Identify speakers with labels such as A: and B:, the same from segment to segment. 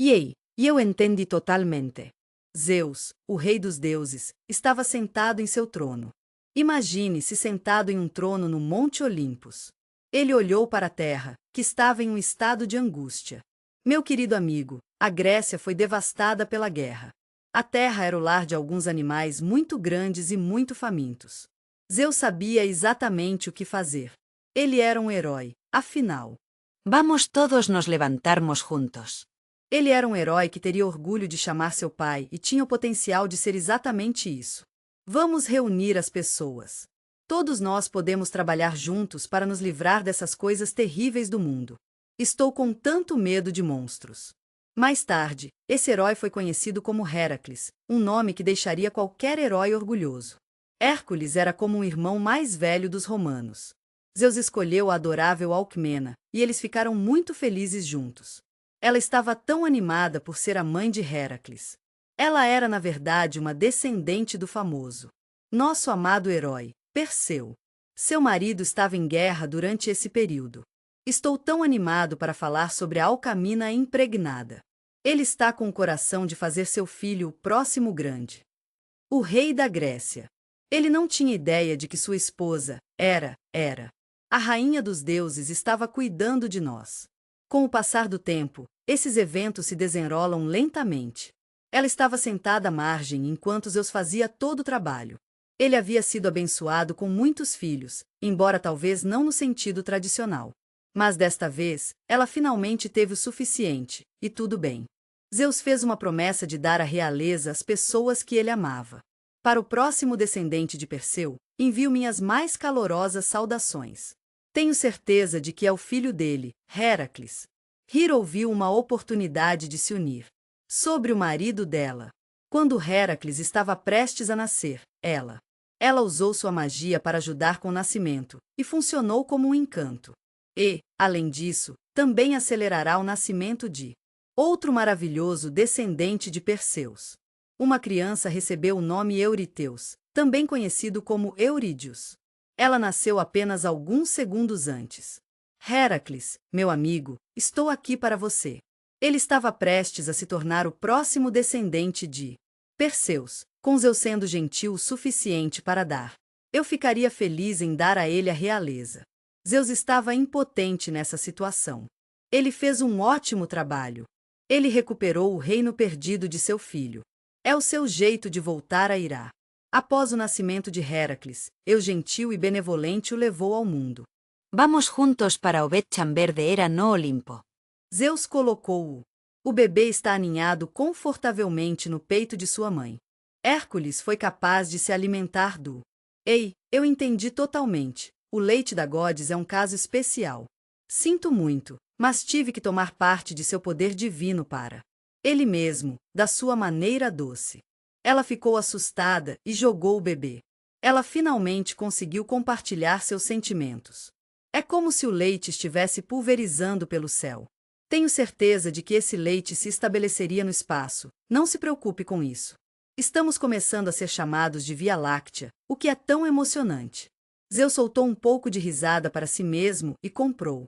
A: E eu entendi totalmente. Zeus, o rei dos deuses, estava sentado em seu trono. Imagine-se sentado em um trono no Monte Olimpos. Ele olhou para a terra, que estava em um estado de angústia. Meu querido amigo, a Grécia foi devastada pela guerra. A terra era o lar de alguns animais muito grandes e muito famintos. Zeus sabia exatamente o que fazer. Ele era um herói, afinal.
B: Vamos todos nos levantarmos juntos.
A: Ele era um herói que teria orgulho de chamar seu pai e tinha o potencial de ser exatamente isso. Vamos reunir as pessoas. Todos nós podemos trabalhar juntos para nos livrar dessas coisas terríveis do mundo. Estou com tanto medo de monstros. Mais tarde, esse herói foi conhecido como Heracles, um nome que deixaria qualquer herói orgulhoso. Hércules era como um irmão mais velho dos romanos. Zeus escolheu a adorável Alcmena, e eles ficaram muito felizes juntos. Ela estava tão animada por ser a mãe de Heracles. Ela era, na verdade, uma descendente do famoso, nosso amado herói, Perseu. Seu marido estava em guerra durante esse período. Estou tão animado para falar sobre a Alcmena impregnada. Ele está com o coração de fazer seu filho o próximo grande. O rei da Grécia. Ele não tinha ideia de que sua esposa, Hera, a rainha dos deuses, estava cuidando de nós. Com o passar do tempo, esses eventos se desenrolam lentamente. Ela estava sentada à margem enquanto Zeus fazia todo o trabalho. Ele havia sido abençoado com muitos filhos, embora talvez não no sentido tradicional. Mas desta vez, ela finalmente teve o suficiente, e tudo bem. Zeus fez uma promessa de dar a realeza às pessoas que ele amava. Para o próximo descendente de Perseu, envio minhas mais calorosas saudações. Tenho certeza de que é o filho dele, Heracles. Hera viu uma oportunidade de se unir. Sobre o marido dela. Quando Heracles estava prestes a nascer, ela usou sua magia para ajudar com o nascimento, e funcionou como um encanto. E, além disso, também acelerará o nascimento de outro maravilhoso descendente de Perseus. Uma criança recebeu o nome Euriteus, também conhecido como Eurídios. Ela nasceu apenas alguns segundos antes. Heracles, meu amigo, estou aqui para você. Ele estava prestes a se tornar o próximo descendente de Perseus, com Zeus sendo gentil o suficiente para dar. Eu ficaria feliz em dar a ele a realeza. Zeus estava impotente nessa situação. Ele fez um ótimo trabalho. Ele recuperou o reino perdido de seu filho. É o seu jeito de voltar a Irá. Após o nascimento de Heracles, eu gentil e benevolente o levou ao mundo.
B: Vamos juntos para o Bet-chamber de Hera no Olimpo.
A: Zeus colocou-o. O bebê está aninhado confortavelmente no peito de sua mãe. Hércules foi capaz de se alimentar do... Ei, eu entendi totalmente. O leite da Godes é um caso especial. Sinto muito, mas tive que tomar parte de seu poder divino para... Ele mesmo, da sua maneira doce. Ela ficou assustada e jogou o bebê. Ela finalmente conseguiu compartilhar seus sentimentos. É como se o leite estivesse pulverizando pelo céu. Tenho certeza de que esse leite se estabeleceria no espaço. Não se preocupe com isso. Estamos começando a ser chamados de Via Láctea, o que é tão emocionante. Zeus soltou um pouco de risada para si mesmo e comprou.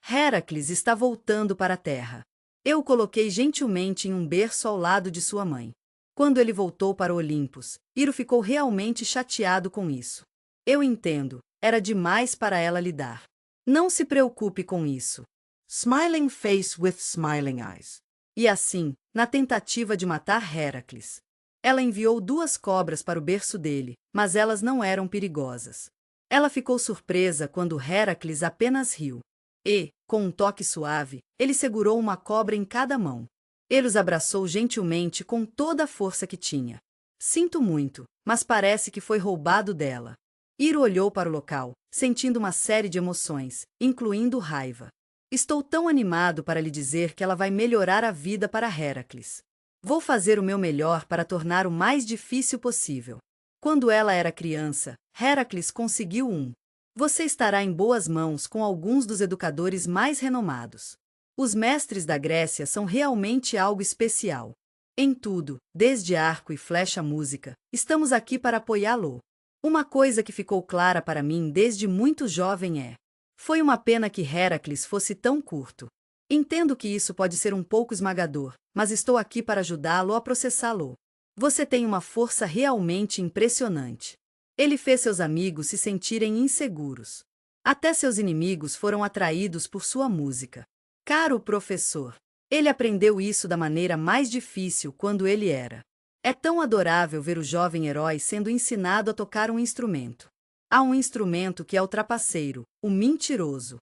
A: Heracles está voltando para a terra. Eu o coloquei gentilmente em um berço ao lado de sua mãe. Quando ele voltou para Olimpos, Iro ficou realmente chateado com isso. Eu entendo, era demais para ela lidar. Não se preocupe com isso.
C: Smiling face with smiling eyes.
A: E assim, na tentativa de matar Heracles, ela enviou 2 cobras para o berço dele, mas elas não eram perigosas. Ela ficou surpresa quando Heracles apenas riu. E, com um toque suave, ele segurou uma cobra em cada mão. Ele os abraçou gentilmente com toda a força que tinha. Sinto muito, mas parece que foi roubado dela. Iro olhou para o local, sentindo uma série de emoções, incluindo raiva. Estou tão animado para lhe dizer que ela vai melhorar a vida para Heracles. Vou fazer o meu melhor para tornar o mais difícil possível. Quando ela era criança, Heracles conseguiu um. Você estará em boas mãos com alguns dos educadores mais renomados. Os mestres da Grécia são realmente algo especial. Em tudo, desde arco e flecha à música, estamos aqui para apoiá-lo. Uma coisa que ficou clara para mim desde muito jovem é: foi uma pena que Heracles fosse tão curto. Entendo que isso pode ser um pouco esmagador, mas estou aqui para ajudá-lo a processá-lo. Você tem uma força realmente impressionante. Ele fez seus amigos se sentirem inseguros. Até seus inimigos foram atraídos por sua música. Caro professor, ele aprendeu isso da maneira mais difícil quando ele era. É tão adorável ver o jovem herói sendo ensinado a tocar um instrumento. Há um instrumento que é o trapaceiro, o mentiroso.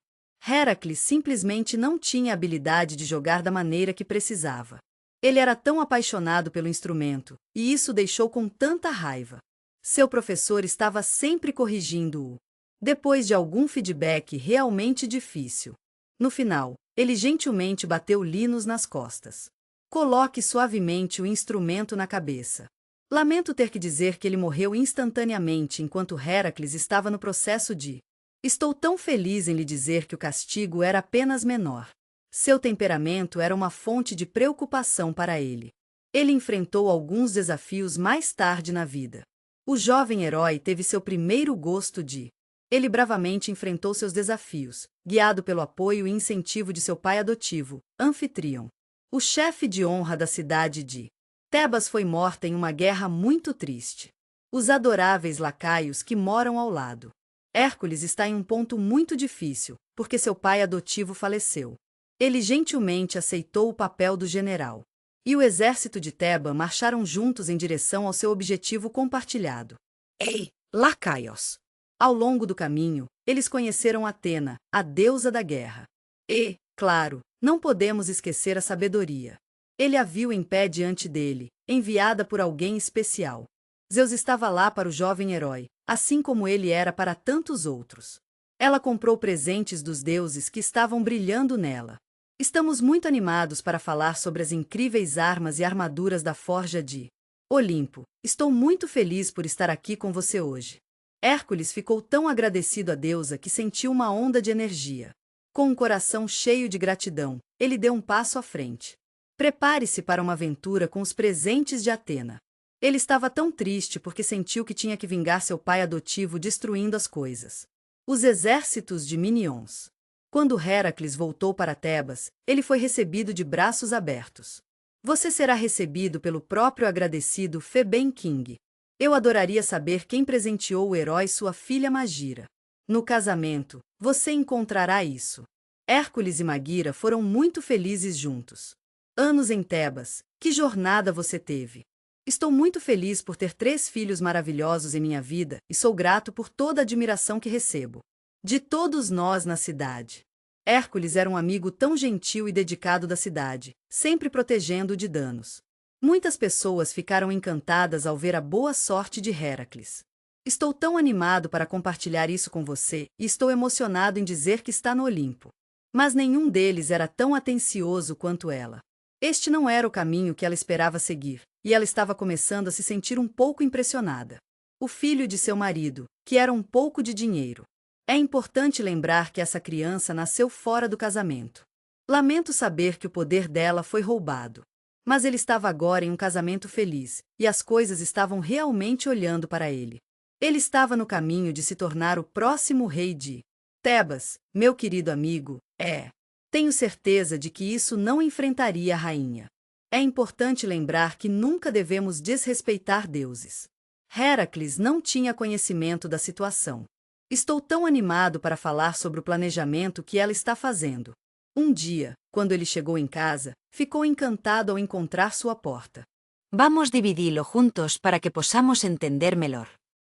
A: Heracles simplesmente não tinha a habilidade de jogar da maneira que precisava. Ele era tão apaixonado pelo instrumento, e isso o deixou com tanta raiva. Seu professor estava sempre corrigindo-o. Depois de algum feedback realmente difícil. No final, ele gentilmente bateu Linus nas costas. Coloque suavemente o instrumento na cabeça. Lamento ter que dizer que ele morreu instantaneamente enquanto Heracles estava no processo de... Estou tão feliz em lhe dizer que o castigo era apenas menor. Seu temperamento era uma fonte de preocupação para ele. Ele enfrentou alguns desafios mais tarde na vida. O jovem herói teve seu primeiro gosto de... Ele bravamente enfrentou seus desafios, guiado pelo apoio e incentivo de seu pai adotivo, Anfitrion. O chefe de honra da cidade de Tebas foi morta em uma guerra muito triste. Os adoráveis lacaios que moram ao lado. Hércules está em um ponto muito difícil, porque seu pai adotivo faleceu. Ele gentilmente aceitou o papel do general. E o exército de Tebas marcharam juntos em direção ao seu objetivo compartilhado.
C: Ei, lacaios!
A: Ao longo do caminho, eles conheceram Atena, a deusa da guerra. E, claro, não podemos esquecer a sabedoria. Ele a viu em pé diante dele, enviada por alguém especial. Zeus estava lá para o jovem herói, assim como ele era para tantos outros. Ela comprou presentes dos deuses que estavam brilhando nela. Estamos muito animados para falar sobre as incríveis armas e armaduras da Forja de Olimpo. Estou muito feliz por estar aqui com você hoje. Hércules ficou tão agradecido à deusa que sentiu uma onda de energia. Com um coração cheio de gratidão, ele deu um passo à frente. Prepare-se para uma aventura com os presentes de Atena. Ele estava tão triste porque sentiu que tinha que vingar seu pai adotivo destruindo as coisas. Os exércitos de Minions. Quando Heracles voltou para Tebas, ele foi recebido de braços abertos. Você será recebido pelo próprio agradecido Feben King. Eu adoraria saber quem presenteou o herói sua filha Magira. No casamento, você encontrará isso. Hércules e Magira foram muito felizes juntos. Anos em Tebas, que jornada você teve! Estou muito feliz por ter 3 filhos maravilhosos em minha vida e sou grato por toda a admiração que recebo. De todos nós na cidade. Hércules era um amigo tão gentil e dedicado da cidade, sempre protegendo-o de danos. Muitas pessoas ficaram encantadas ao ver a boa sorte de Heracles. Estou tão animado para compartilhar isso com você e estou emocionado em dizer que está no Olimpo. Mas nenhum deles era tão atencioso quanto ela. Este não era o caminho que ela esperava seguir, e ela estava começando a se sentir um pouco impressionada. O filho de seu marido, que era um pouco de dinheiro. É importante lembrar que essa criança nasceu fora do casamento. Lamento saber que o poder dela foi roubado. Mas ele estava agora em um casamento feliz, e as coisas estavam realmente olhando para ele. Ele estava no caminho de se tornar o próximo rei de Tebas, meu querido amigo. Tenho certeza de que isso não enfrentaria a rainha. É importante lembrar que nunca devemos desrespeitar deuses. Heracles não tinha conhecimento da situação. Estou tão animado para falar sobre o planejamento que ela está fazendo. Um dia, quando ele chegou em casa, ficou encantado ao encontrar sua porta.
B: Vamos dividirlo juntos para que possamos entender melhor.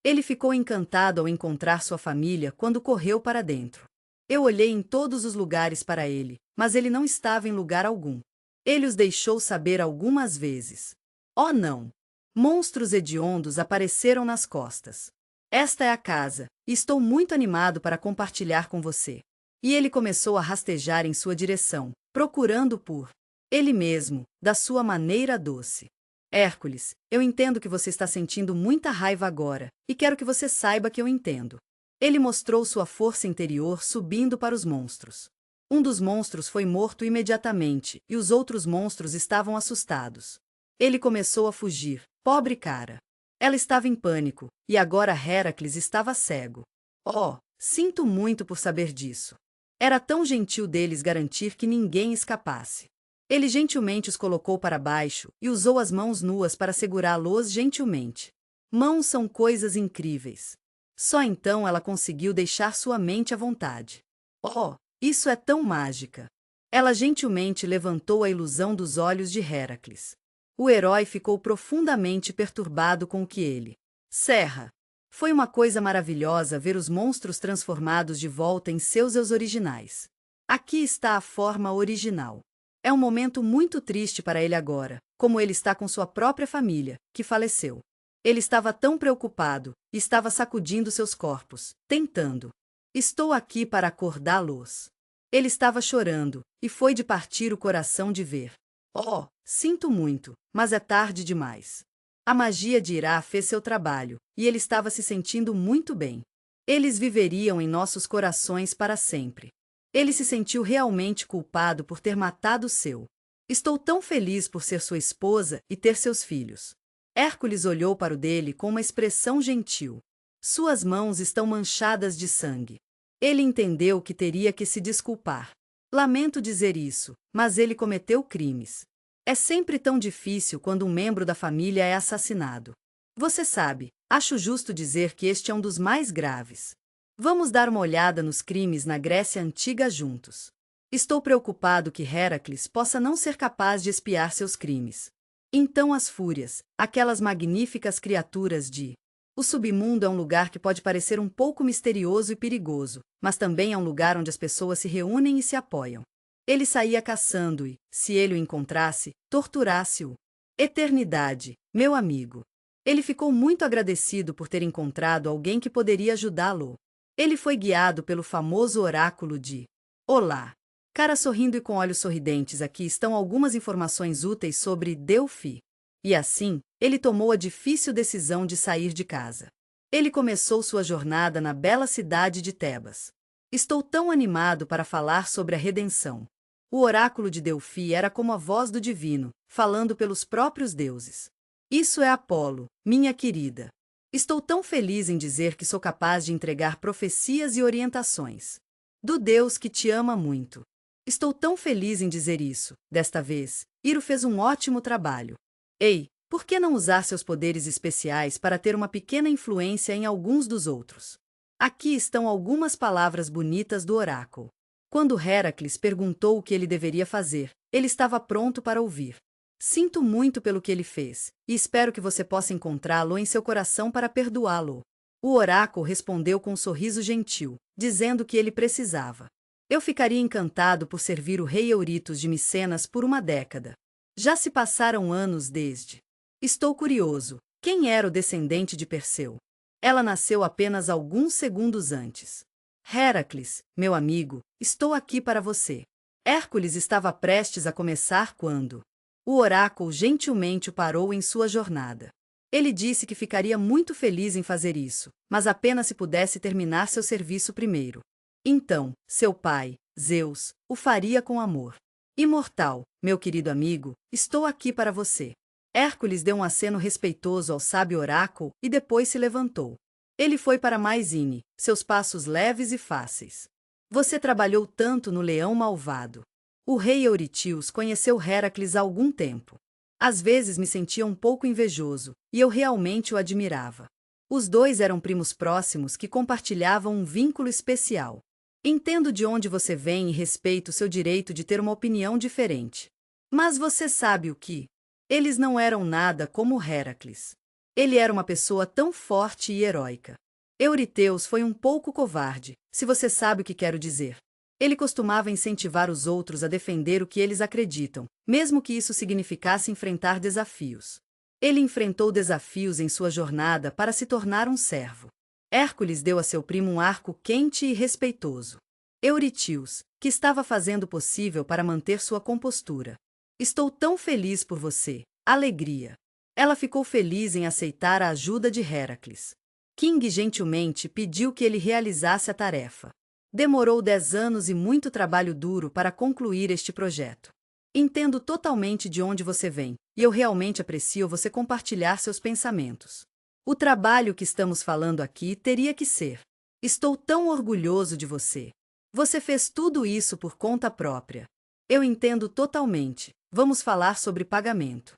A: Ele ficou encantado ao encontrar sua família quando correu para dentro. Eu olhei em todos os lugares para ele, mas ele não estava em lugar algum. Ele os deixou saber algumas vezes. Oh não! Monstros hediondos apareceram nas costas. Esta é a casa, e estou muito animado para compartilhar com você. E ele começou a rastejar em sua direção, procurando por ele mesmo, da sua maneira doce. Hércules, eu entendo que você está sentindo muita raiva agora, e quero que você saiba que eu entendo. Ele mostrou sua força interior subindo para os monstros. Um dos monstros foi morto imediatamente, e os outros monstros estavam assustados. Ele começou a fugir, pobre cara. Ela estava em pânico, e agora Heracles estava cego. Oh, sinto muito por saber disso. Era tão gentil deles garantir que ninguém escapasse. Ele gentilmente os colocou para baixo e usou as mãos nuas para segurá-los gentilmente. Mãos são coisas incríveis. Só então ela conseguiu deixar sua mente à vontade. Oh, isso é tão mágica! Ela gentilmente levantou a ilusão dos olhos de Heracles. O herói ficou profundamente perturbado com o que ele. Serra. Foi uma coisa maravilhosa ver os monstros transformados de volta em seus eus originais. Aqui está a forma original. É um momento muito triste para ele agora, como ele está com sua própria família, que faleceu. Ele estava tão preocupado, e estava sacudindo seus corpos, tentando. Estou aqui para acordá-los. Ele estava chorando, e foi de partir o coração de ver. Oh, sinto muito, mas é tarde demais. A magia de Irá fez seu trabalho, e ele estava se sentindo muito bem. Eles viveriam em nossos corações para sempre. Ele se sentiu realmente culpado por ter matado seu. Estou tão feliz por ser sua esposa e ter seus filhos. Hércules olhou para o dele com uma expressão gentil. Suas mãos estão manchadas de sangue. Ele entendeu que teria que se desculpar. Lamento dizer isso, mas ele cometeu crimes. É sempre tão difícil quando um membro da família é assassinado. Você sabe, acho justo dizer que este é um dos mais graves. Vamos dar uma olhada nos crimes na Grécia Antiga juntos. Estou preocupado que Heracles possa não ser capaz de expiar seus crimes. Então as fúrias, aquelas magníficas criaturas de... O submundo é um lugar que pode parecer um pouco misterioso e perigoso, mas também é um lugar onde as pessoas se reúnem e se apoiam. Ele saía caçando e, se ele o encontrasse, torturasse-o. Eternidade, meu amigo. Ele ficou muito agradecido por ter encontrado alguém que poderia ajudá-lo. Ele foi guiado pelo famoso oráculo de Olá. Cara sorrindo e com olhos sorridentes, aqui estão algumas informações úteis sobre Delfi. E assim, ele tomou a difícil decisão de sair de casa. Ele começou sua jornada na bela cidade de Tebas. Estou tão animado para falar sobre a redenção. O oráculo de Delfi era como a voz do divino, falando pelos próprios deuses. Isso é Apolo, minha querida. Estou tão feliz em dizer que sou capaz de entregar profecias e orientações. Do Deus que te ama muito. Estou tão feliz em dizer isso. Desta vez, Iro fez um ótimo trabalho. Ei, por que não usar seus poderes especiais para ter uma pequena influência em alguns dos outros? Aqui estão algumas palavras bonitas do oráculo. Quando Heracles perguntou o que ele deveria fazer, ele estava pronto para ouvir. Sinto muito pelo que ele fez, e espero que você possa encontrá-lo em seu coração para perdoá-lo. O oráculo respondeu com um sorriso gentil, dizendo que ele precisava. Eu ficaria encantado por servir o rei Euritos de Micenas por uma década. Já se passaram anos desde. Estou curioso. Quem era o descendente de Perseu? Ela nasceu apenas alguns segundos antes. Heracles, meu amigo, estou aqui para você. Hércules estava prestes a começar quando o oráculo gentilmente o parou em sua jornada. Ele disse que ficaria muito feliz em fazer isso, mas apenas se pudesse terminar seu serviço primeiro. Então, seu pai, Zeus, o faria com amor. Imortal, meu querido amigo, estou aqui para você. Hércules deu um aceno respeitoso ao sábio oráculo e depois se levantou. Ele foi para Mycenae, seus passos leves e fáceis. Você trabalhou tanto no leão malvado. O rei Euritios conheceu Heracles há algum tempo. Às vezes me sentia um pouco invejoso, e eu realmente o admirava. Os dois eram primos próximos que compartilhavam um vínculo especial. Entendo de onde você vem e respeito seu direito de ter uma opinião diferente. Mas você sabe o que? Eles não eram nada como Heracles. Ele era uma pessoa tão forte e heróica. Euriteus foi um pouco covarde, se você sabe o que quero dizer. Ele costumava incentivar os outros a defender o que eles acreditam, mesmo que isso significasse enfrentar desafios. Ele enfrentou desafios em sua jornada para se tornar um servo. Hércules deu a seu primo um arco quente e respeitoso. Euritius, que estava fazendo o possível para manter sua compostura. Estou tão feliz por você. Alegria. Ela ficou feliz em aceitar a ajuda de Heracles. King gentilmente pediu que ele realizasse a tarefa. Demorou 10 anos e muito trabalho duro para concluir este projeto. Entendo totalmente de onde você vem, e eu realmente aprecio você compartilhar seus pensamentos. O trabalho que estamos falando aqui teria que ser. Estou tão orgulhoso de você. Você fez tudo isso por conta própria. Eu entendo totalmente. Vamos falar sobre pagamento.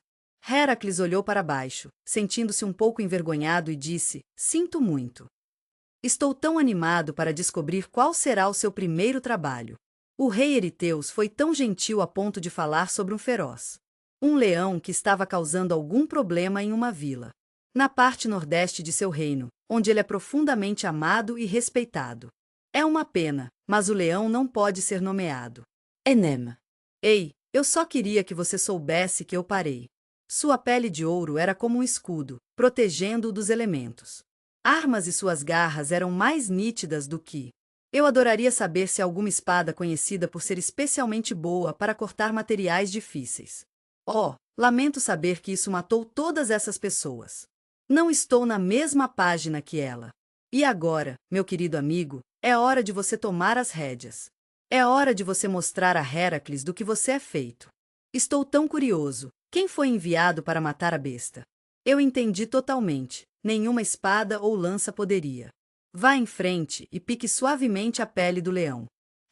A: Heracles olhou para baixo, sentindo-se um pouco envergonhado e disse: Sinto muito. Estou tão animado para descobrir qual será o seu primeiro trabalho. O rei Eriteus foi tão gentil a ponto de falar sobre um feroz. Um leão que estava causando algum problema em uma vila. Na parte nordeste de seu reino, onde ele é profundamente amado e respeitado. É uma pena, mas o leão não pode ser nomeado.
B: Enem.
A: Ei, eu só queria que você soubesse que eu parei. Sua pele de ouro era como um escudo, protegendo-o dos elementos. Armas e suas garras eram mais nítidas do que... Eu adoraria saber se alguma espada conhecida por ser especialmente boa para cortar materiais difíceis. Oh, lamento saber que isso matou todas essas pessoas. Não estou na mesma página que ela. E agora, meu querido amigo, é hora de você tomar as rédeas. É hora de você mostrar a Heracles do que você é feito. Estou tão curioso. Quem foi enviado para matar a besta? Eu entendi totalmente. Nenhuma espada ou lança poderia. Vá em frente e pique suavemente a pele do leão.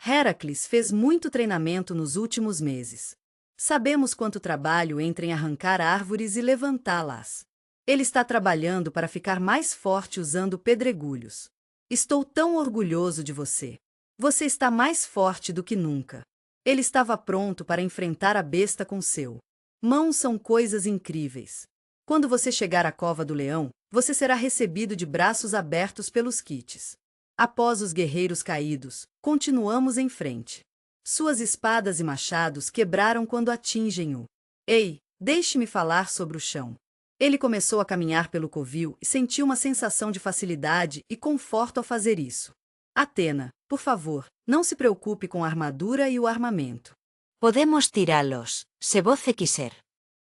A: Heracles fez muito treinamento nos últimos meses. Sabemos quanto trabalho entra em arrancar árvores e levantá-las. Ele está trabalhando para ficar mais forte usando pedregulhos. Estou tão orgulhoso de você. Você está mais forte do que nunca. Ele estava pronto para enfrentar a besta com seu. Mãos são coisas incríveis. Quando você chegar à cova do leão, você será recebido de braços abertos pelos kits. Após os guerreiros caídos, continuamos em frente. Suas espadas e machados quebraram quando atingem o... Ei, deixe-me falar sobre o chão. Ele começou a caminhar pelo covil e sentiu uma sensação de facilidade e conforto ao fazer isso. Atena, por favor, não se preocupe com a armadura e o armamento.
B: Podemos tirá-los, se você quiser.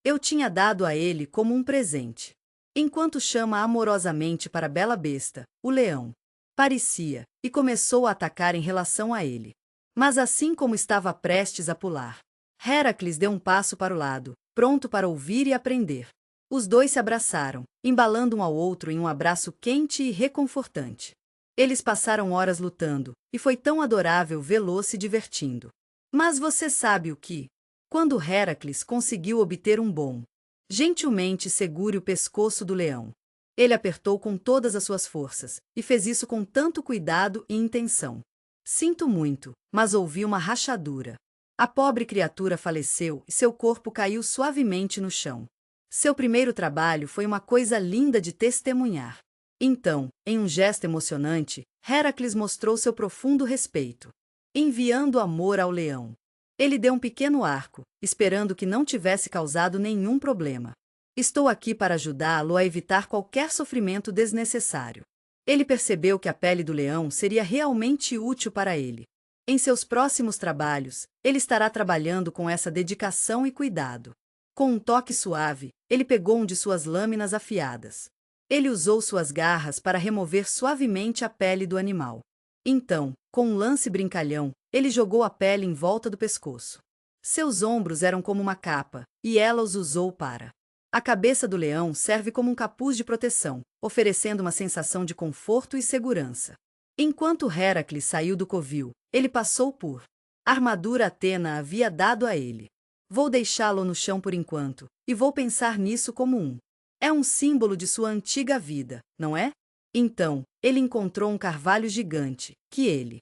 A: Eu tinha dado a ele como um presente. Enquanto chama amorosamente para a bela besta, o leão parecia, e começou a atacar em relação a ele. Mas assim como estava prestes a pular, Heracles deu um passo para o lado, pronto para ouvir e aprender. Os dois se abraçaram, embalando um ao outro em um abraço quente e reconfortante. Eles passaram horas lutando, e foi tão adorável vê-los se divertindo. Mas você sabe o que? Quando Heracles conseguiu obter um bom, gentilmente segure o pescoço do leão. Ele apertou com todas as suas forças, e fez isso com tanto cuidado e intenção. Sinto muito, mas ouvi uma rachadura. A pobre criatura faleceu e seu corpo caiu suavemente no chão. Seu primeiro trabalho foi uma coisa linda de testemunhar. Então, em um gesto emocionante, Heracles mostrou seu profundo respeito, enviando amor ao leão. Ele deu um pequeno arco, esperando que não tivesse causado nenhum problema. Estou aqui para ajudá-lo a evitar qualquer sofrimento desnecessário. Ele percebeu que a pele do leão seria realmente útil para ele. Em seus próximos trabalhos, ele estará trabalhando com essa dedicação e cuidado. Com um toque suave, ele pegou um de suas lâminas afiadas. Ele usou suas garras para remover suavemente a pele do animal. Então, com um lance brincalhão, ele jogou a pele em volta do pescoço. Seus ombros eram como uma capa, e ela os usou para... A cabeça do leão serve como um capuz de proteção, oferecendo uma sensação de conforto e segurança. Enquanto Heracles saiu do covil, ele passou por... A armadura Atena havia dado a ele. Vou deixá-lo no chão por enquanto, e vou pensar nisso como um... É um símbolo de sua antiga vida, não é? Então, ele encontrou um carvalho gigante, que ele...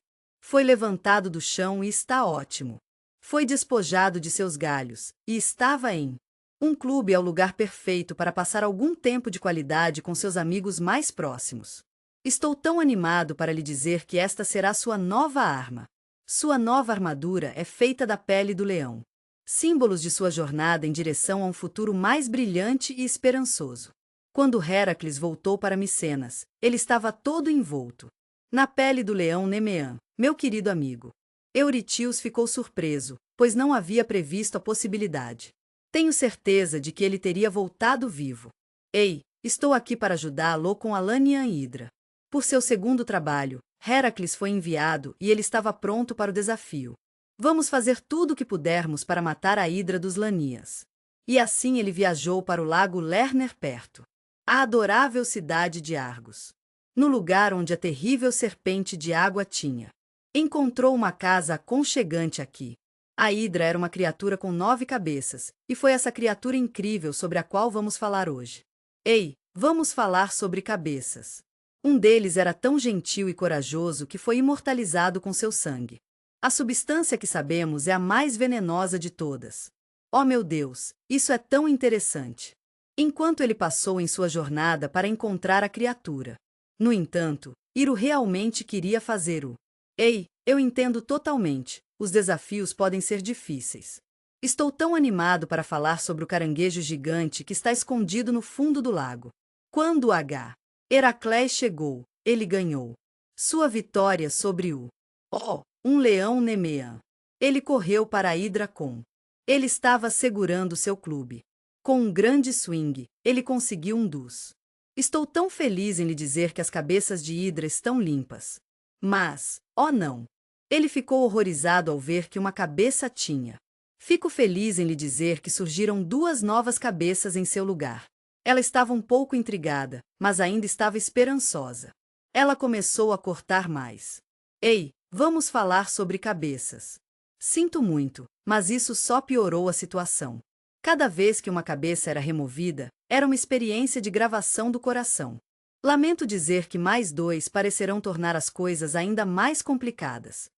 A: Foi levantado do chão e está ótimo. Foi despojado de seus galhos, e estava em... Um clube é o lugar perfeito para passar algum tempo de qualidade com seus amigos mais próximos. Estou tão animado para lhe dizer que esta será sua nova arma. Sua nova armadura é feita da pele do leão. Símbolos de sua jornada em direção a um futuro mais brilhante e esperançoso. Quando Heracles voltou para Micenas, ele estava todo envolto na pele do leão Nemean, meu querido amigo. Euritius ficou surpreso, pois não havia previsto a possibilidade. Tenho certeza de que ele teria voltado vivo. Ei, estou aqui para ajudá-lo com a Lanian Hidra. Por seu segundo trabalho, Heracles foi enviado e ele estava pronto para o desafio. Vamos fazer tudo o que pudermos para matar a Hidra dos Lanias. E assim ele viajou para o lago Lerner perto. A adorável cidade de Argos. No lugar onde a terrível serpente de água tinha Encontrou uma casa aconchegante aqui. A Hidra era uma criatura com 9 cabeças, e foi essa criatura incrível sobre a qual vamos falar hoje. Ei, vamos falar sobre cabeças. Um deles era tão gentil e corajoso que foi imortalizado com seu sangue. A substância que sabemos é a mais venenosa de todas. Oh meu Deus, isso é tão interessante. Enquanto ele passou em sua jornada para encontrar a criatura. No entanto, Iru realmente queria fazer o. Ei, eu entendo totalmente. Os desafios podem ser difíceis. Estou tão animado para falar sobre o caranguejo gigante que está escondido no fundo do lago. Quando Heraclés chegou, ele ganhou. Sua vitória sobre o. Um leão Nemean. Ele correu para a Hidra com. Ele estava segurando seu clube. Com um grande swing, ele conseguiu um dos. Estou tão feliz em lhe dizer que as cabeças de Hidra estão limpas. Mas, não. Ele ficou horrorizado ao ver que uma cabeça tinha. Fico feliz em lhe dizer que surgiram 2 novas cabeças em seu lugar. Ela estava um pouco intrigada, mas ainda estava esperançosa. Ela começou a cortar mais. Ei, vamos falar sobre cabeças. Sinto muito, mas isso só piorou a situação. Cada vez que uma cabeça era removida, era uma experiência de gravação do coração. Lamento dizer que mais 2 parecerão tornar as coisas ainda mais complicadas.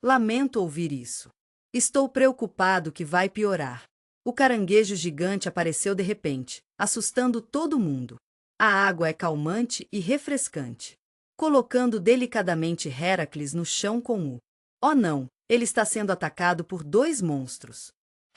A: Lamento ouvir isso. Estou preocupado que vai piorar. O caranguejo gigante apareceu de repente, assustando todo mundo. A água é calmante e refrescante. Colocando delicadamente Heracles no chão com o. Oh não, ele está sendo atacado por 2 monstros.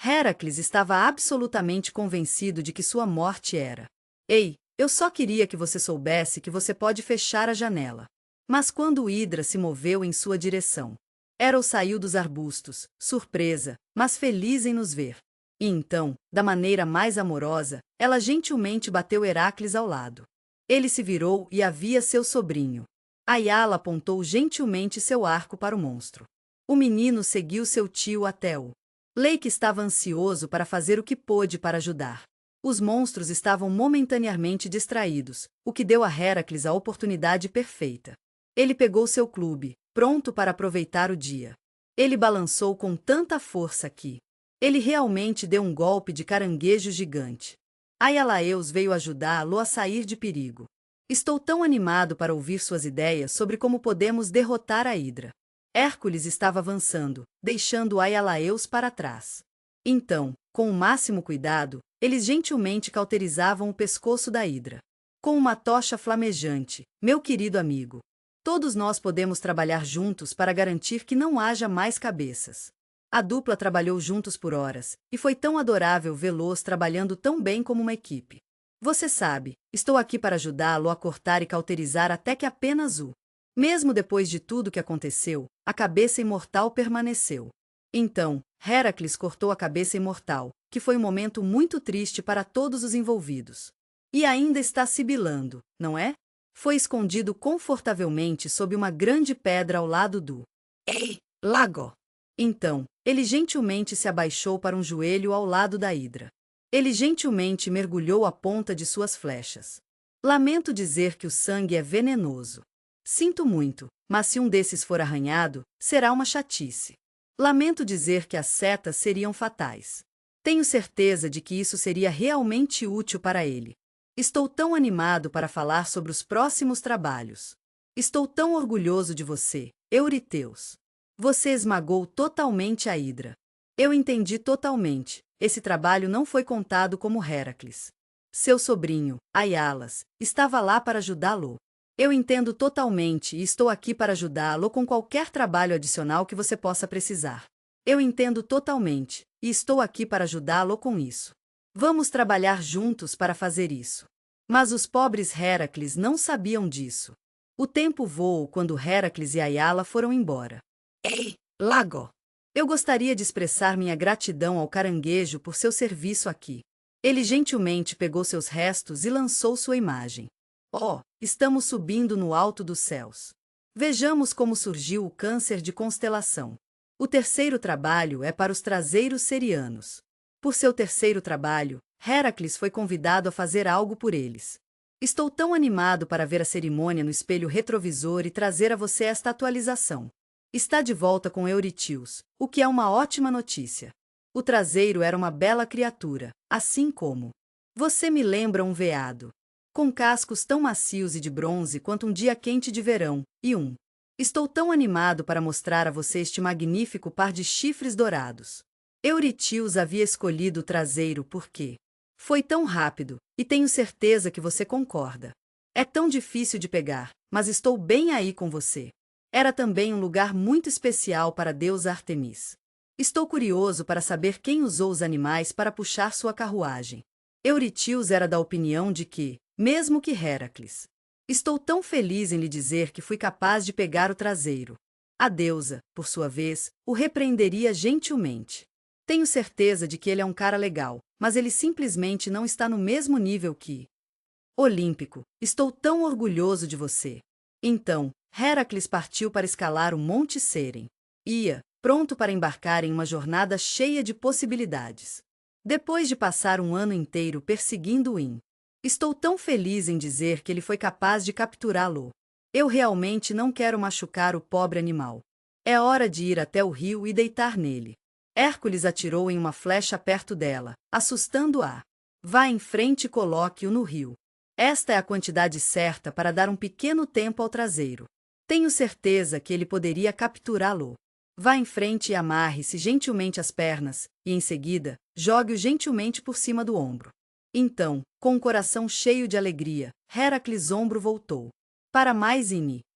A: Heracles estava absolutamente convencido de que sua morte era. Ei, eu só queria que você soubesse que você pode fechar a janela. Mas quando Hidra se moveu em sua direção, Hera saiu dos arbustos, surpresa, mas feliz em nos ver. E então, da maneira mais amorosa, ela gentilmente bateu Heracles ao lado. Ele se virou e havia seu sobrinho. Ayala apontou gentilmente seu arco para o monstro. O menino seguiu seu tio até o. Lake estava ansioso para fazer o que pôde para ajudar. Os monstros estavam momentaneamente distraídos, o que deu a Heracles a oportunidade perfeita. Ele pegou seu clube, pronto para aproveitar o dia. Ele balançou com tanta força que ele realmente deu um golpe de caranguejo gigante. Aialaeus veio ajudá-lo a sair de perigo. Estou tão animado para ouvir suas ideias sobre como podemos derrotar a Hidra. Hércules estava avançando, deixando Aialaeus para trás. Então, com o máximo cuidado, eles gentilmente cauterizavam o pescoço da Hidra. Com uma tocha flamejante, meu querido amigo. Todos nós podemos trabalhar juntos para garantir que não haja mais cabeças. A dupla trabalhou juntos por horas, e foi tão adorável vê-los trabalhando tão bem como uma equipe. Você sabe, estou aqui para ajudá-lo a cortar e cauterizar até que apenas o. Mesmo depois de tudo que aconteceu, a cabeça imortal permaneceu. Então, Heracles cortou a cabeça imortal, que foi um momento muito triste para todos os envolvidos. E ainda está sibilando, não é? Foi escondido confortavelmente sob uma grande pedra ao lado do
C: lago.
A: Então, ele gentilmente se abaixou para um joelho ao lado da Hidra. Ele gentilmente mergulhou a ponta de suas flechas. Lamento dizer que o sangue é venenoso. Sinto muito, mas se um desses for arranhado, será uma chatice. Lamento dizer que as setas seriam fatais. Tenho certeza de que isso seria realmente útil para ele. Estou tão animado para falar sobre os próximos trabalhos. Estou tão orgulhoso de você, Euriteus. Você esmagou totalmente a Hidra. Eu entendi totalmente. Esse trabalho não foi contado como Heracles. Seu sobrinho, Aialas, estava lá para ajudá-lo. Eu entendo totalmente e estou aqui para ajudá-lo com qualquer trabalho adicional que você possa precisar. Eu entendo totalmente e estou aqui para ajudá-lo com isso. Vamos trabalhar juntos para fazer isso. Mas os pobres Heracles não sabiam disso. O tempo voou quando Heracles e Ayala foram embora.
C: Lago.
A: Eu gostaria de expressar minha gratidão ao caranguejo por seu serviço aqui. Ele gentilmente pegou seus restos e lançou sua imagem. Estamos subindo no alto dos céus. Vejamos como surgiu o câncer de constelação. O terceiro trabalho é para os traseiros serianos. Por seu terceiro trabalho, Heracles foi convidado a fazer algo por eles. Estou tão animado para ver a cerimônia no espelho retrovisor e trazer a você esta atualização. Está de volta com Eurítios, o que é uma ótima notícia. O traseiro era uma bela criatura, assim como... Você me lembra um veado. Com cascos tão macios e de bronze quanto um dia quente de verão, e um. Estou tão animado para mostrar a você este magnífico par de chifres dourados. Eurítios havia escolhido o traseiro porque foi tão rápido, e tenho certeza que você concorda. É tão difícil de pegar, mas estou bem aí com você. Era também um lugar muito especial para a deusa Ártemis. Estou curioso para saber quem usou os animais para puxar sua carruagem. Eurítios era da opinião de que, mesmo que Heracles. Estou tão feliz em lhe dizer que fui capaz de pegar o traseiro. A deusa, por sua vez, o repreenderia gentilmente. Tenho certeza de que ele é um cara legal, mas ele simplesmente não está no mesmo nível que... Olímpico, estou tão orgulhoso de você. Então, Heracles partiu para escalar o Monte Ceren. Ia, pronto para embarcar em uma jornada cheia de possibilidades. Depois de passar um ano inteiro perseguindo o estou tão feliz em dizer que ele foi capaz de capturá-lo. Eu realmente não quero machucar o pobre animal. É hora de ir até o rio e deitar nele. Hércules atirou em uma flecha perto dela, assustando-a. Vá em frente e coloque-o no rio. Esta é a quantidade certa para dar um pequeno tempo ao traseiro. Tenho certeza que ele poderia capturá-lo. Vá em frente e amarre-se gentilmente as pernas, e em seguida, jogue-o gentilmente por cima do ombro. Então, com o coração cheio de alegria, Heracles ombro voltou. Para mais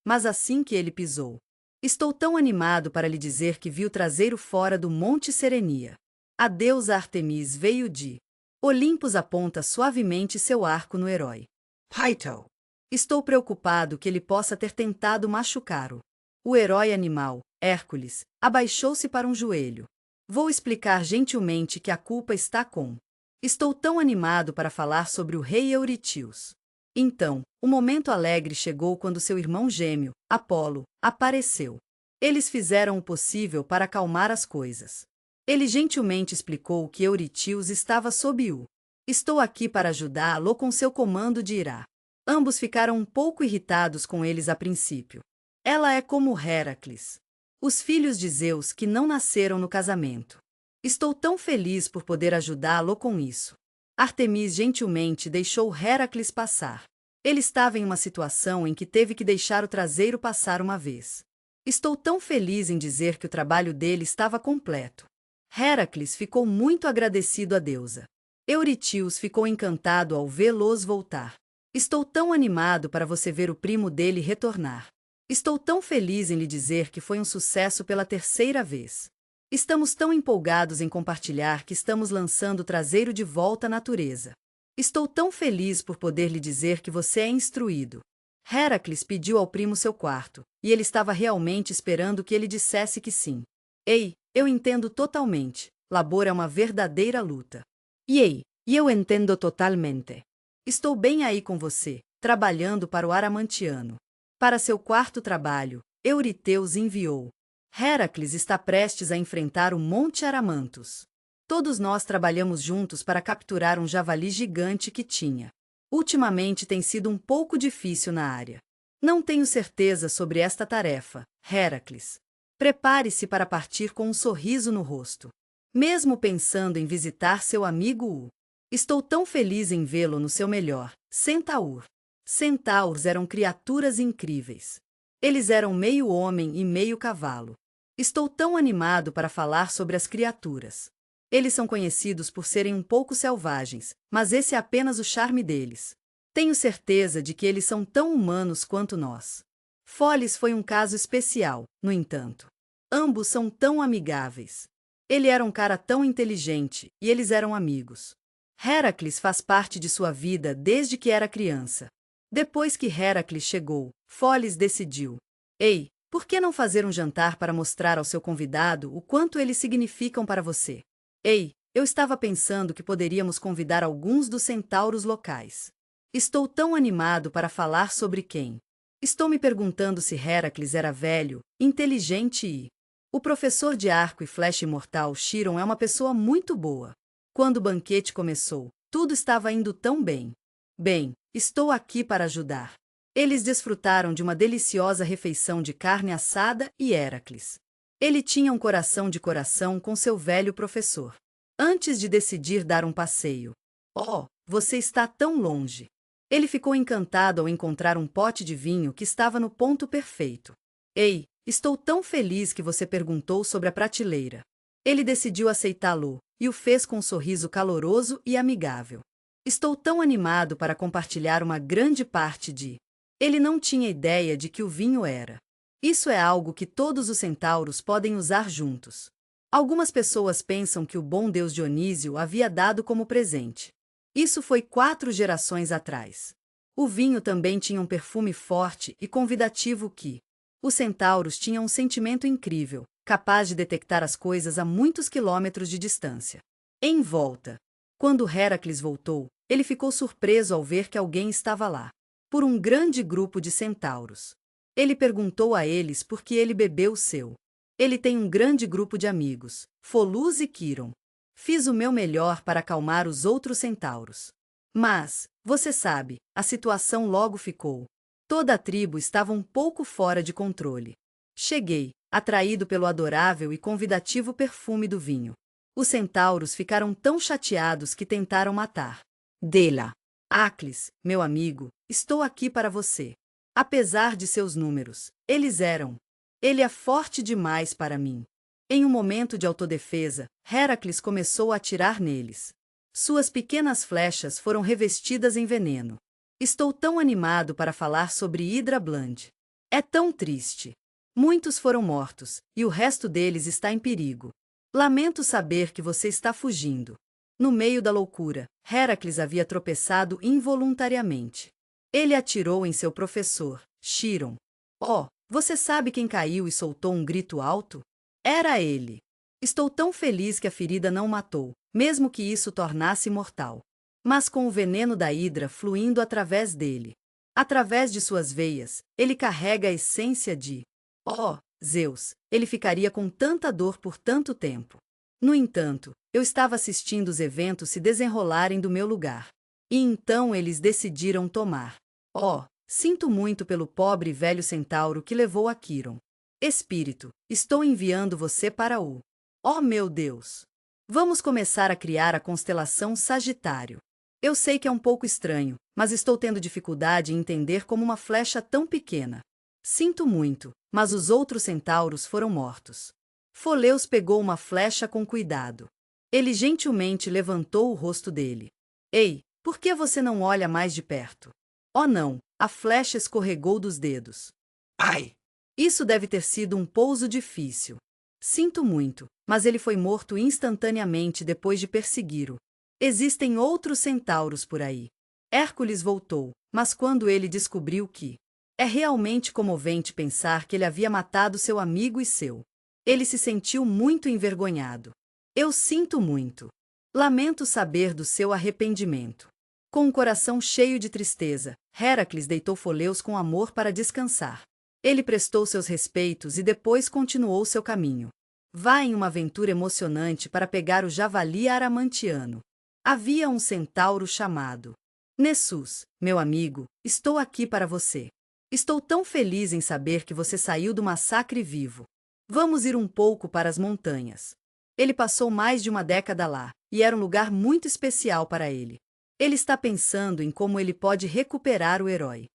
A: mas assim que ele pisou. Estou tão animado para lhe dizer que vi o traseiro fora do Monte Serenia. A deusa Ártemis veio de Olimpos aponta suavemente seu arco no herói.
C: Pytho.
A: Estou preocupado que ele possa ter tentado machucar-o. O herói animal, Hércules, abaixou-se para um joelho. Vou explicar gentilmente que a culpa está com... Estou tão animado para falar sobre o rei Eurítios. Então, o momento alegre chegou quando seu irmão gêmeo, Apolo, apareceu. Eles fizeram o possível para acalmar as coisas. Ele gentilmente explicou que Eurítios estava sob o... Estou aqui para ajudá-lo com seu comando de Irá. Ambos ficaram um pouco irritados com eles a princípio. Ela é como Heracles. Os filhos de Zeus que não nasceram no casamento. Estou tão feliz por poder ajudá-lo com isso. Ártemis gentilmente deixou Heracles passar. Ele estava em uma situação em que teve que deixar o traseiro passar uma vez. Estou tão feliz em dizer que o trabalho dele estava completo. Heracles ficou muito agradecido à deusa. Eurítios ficou encantado ao vê-los voltar. Estou tão animado para você ver o primo dele retornar. Estou tão feliz em lhe dizer que foi um sucesso pela terceira vez. Estamos tão empolgados em compartilhar que estamos lançando o traseiro de volta à natureza. Estou tão feliz por poder lhe dizer que você é instruído. Heracles pediu ao primo seu quarto, e ele estava realmente esperando que ele dissesse que sim. Ei, eu entendo totalmente. Labor é uma verdadeira luta. E eu entendo totalmente. Estou bem aí com você, trabalhando para o Aramantiano. Para seu quarto trabalho, Euríteus enviou. Heracles está prestes a enfrentar o Monte Aramantos. Todos nós trabalhamos juntos para capturar um javali gigante que tinha. Ultimamente tem sido um pouco difícil na área. Não tenho certeza sobre esta tarefa, Heracles. Prepare-se para partir com um sorriso no rosto. Mesmo pensando em visitar seu amigo U. Estou tão feliz em vê-lo no seu melhor, Centaur. Centauros eram criaturas incríveis. Eles eram meio homem e meio cavalo. Estou tão animado para falar sobre as criaturas. Eles são conhecidos por serem um pouco selvagens, mas esse é apenas o charme deles. Tenho certeza de que eles são tão humanos quanto nós. Foles foi um caso especial, no entanto. Ambos são tão amigáveis. Ele era um cara tão inteligente, e eles eram amigos. Heracles faz parte de sua vida desde que era criança. Depois que Heracles chegou, Foles decidiu. Ei, por que não fazer um jantar para mostrar ao seu convidado o quanto eles significam para você? Ei, eu estava pensando que poderíamos convidar alguns dos centauros locais. Estou tão animado para falar sobre quem. Estou me perguntando se Heracles era velho, inteligente e... O professor de arco e flecha imortal Chiron é uma pessoa muito boa. Quando o banquete começou, tudo estava indo tão bem. Bem, estou aqui para ajudar. Eles desfrutaram de uma deliciosa refeição de carne assada e Heracles. Ele tinha um coração de coração com seu velho professor. Antes de decidir dar um passeio. Oh, você está tão longe. Ele ficou encantado ao encontrar um pote de vinho que estava no ponto perfeito. Ei, estou tão feliz que você perguntou sobre a prateleira. Ele decidiu aceitá-lo e o fez com um sorriso caloroso e amigável. Estou tão animado para compartilhar uma grande parte de... Ele não tinha ideia de que o vinho era. Isso é algo que todos os centauros podem usar juntos. Algumas pessoas pensam que o bom deus Dionísio havia dado como presente. Isso foi 4 gerações atrás. O vinho também tinha um perfume forte e convidativo que... Os centauros tinham um sentimento incrível, capaz de detectar as coisas a muitos quilômetros de distância. Em volta. Quando Heracles voltou, ele ficou surpreso ao ver que alguém estava lá. Por um grande grupo de centauros. Ele perguntou a eles por que ele bebeu o seu. Ele tem um grande grupo de amigos, Folus e Quiron. Fiz o meu melhor para acalmar os outros centauros. Mas, você sabe, a situação logo ficou. Toda a tribo estava um pouco fora de controle. Cheguei, atraído pelo adorável e convidativo perfume do vinho. Os centauros ficaram tão chateados que tentaram matar. Dela. Acles, meu amigo, estou aqui para você. Apesar de seus números, eles eram. Ele é forte demais para mim. Em um momento de autodefesa, Heracles começou a atirar neles. Suas pequenas flechas foram revestidas em veneno. Estou tão animado para falar sobre Hidra Bland. É tão triste. Muitos foram mortos, e o resto deles está em perigo. Lamento saber que você está fugindo. No meio da loucura, Heracles havia tropeçado involuntariamente. Ele atirou em seu professor, Chiron. Oh, você sabe quem caiu e soltou um grito alto? Era ele. Estou tão feliz que a ferida não matou, mesmo que isso tornasse mortal. Mas com o veneno da hidra fluindo através dele. Através de suas veias, ele carrega a essência de... Oh, Zeus, ele ficaria com tanta dor por tanto tempo. No entanto, eu estava assistindo os eventos se desenrolarem do meu lugar. E então eles decidiram tomar. Oh, sinto muito pelo pobre velho centauro que levou a Quiron. Espírito, estou enviando você para o... Oh meu Deus! Vamos começar a criar a constelação Sagitário. Eu sei que é um pouco estranho, mas estou tendo dificuldade em entender como uma flecha tão pequena. Sinto muito, mas os outros centauros foram mortos. Foleus pegou uma flecha com cuidado. Ele gentilmente levantou o rosto dele. Ei, por que você não olha mais de perto? Oh não, a flecha escorregou dos dedos.
C: Ai!
A: Isso deve ter sido um pouso difícil. Sinto muito, mas ele foi morto instantaneamente depois de persegui-lo. Existem outros centauros por aí. Hércules voltou, mas quando ele descobriu que... É realmente comovente pensar que ele havia matado seu amigo e seu. Ele se sentiu muito envergonhado. Eu sinto muito. Lamento saber do seu arrependimento. Com o coração cheio de tristeza, Heracles deitou Foleus com amor para descansar. Ele prestou seus respeitos e depois continuou seu caminho. Vá em uma aventura emocionante para pegar o javali aramantiano. Havia um centauro chamado Nessus, meu amigo, estou aqui para você. Estou tão feliz em saber que você saiu do massacre vivo. Vamos ir um pouco para as montanhas. Ele passou mais de uma década lá, e era um lugar muito especial para ele. Ele está pensando em como ele pode recuperar o herói.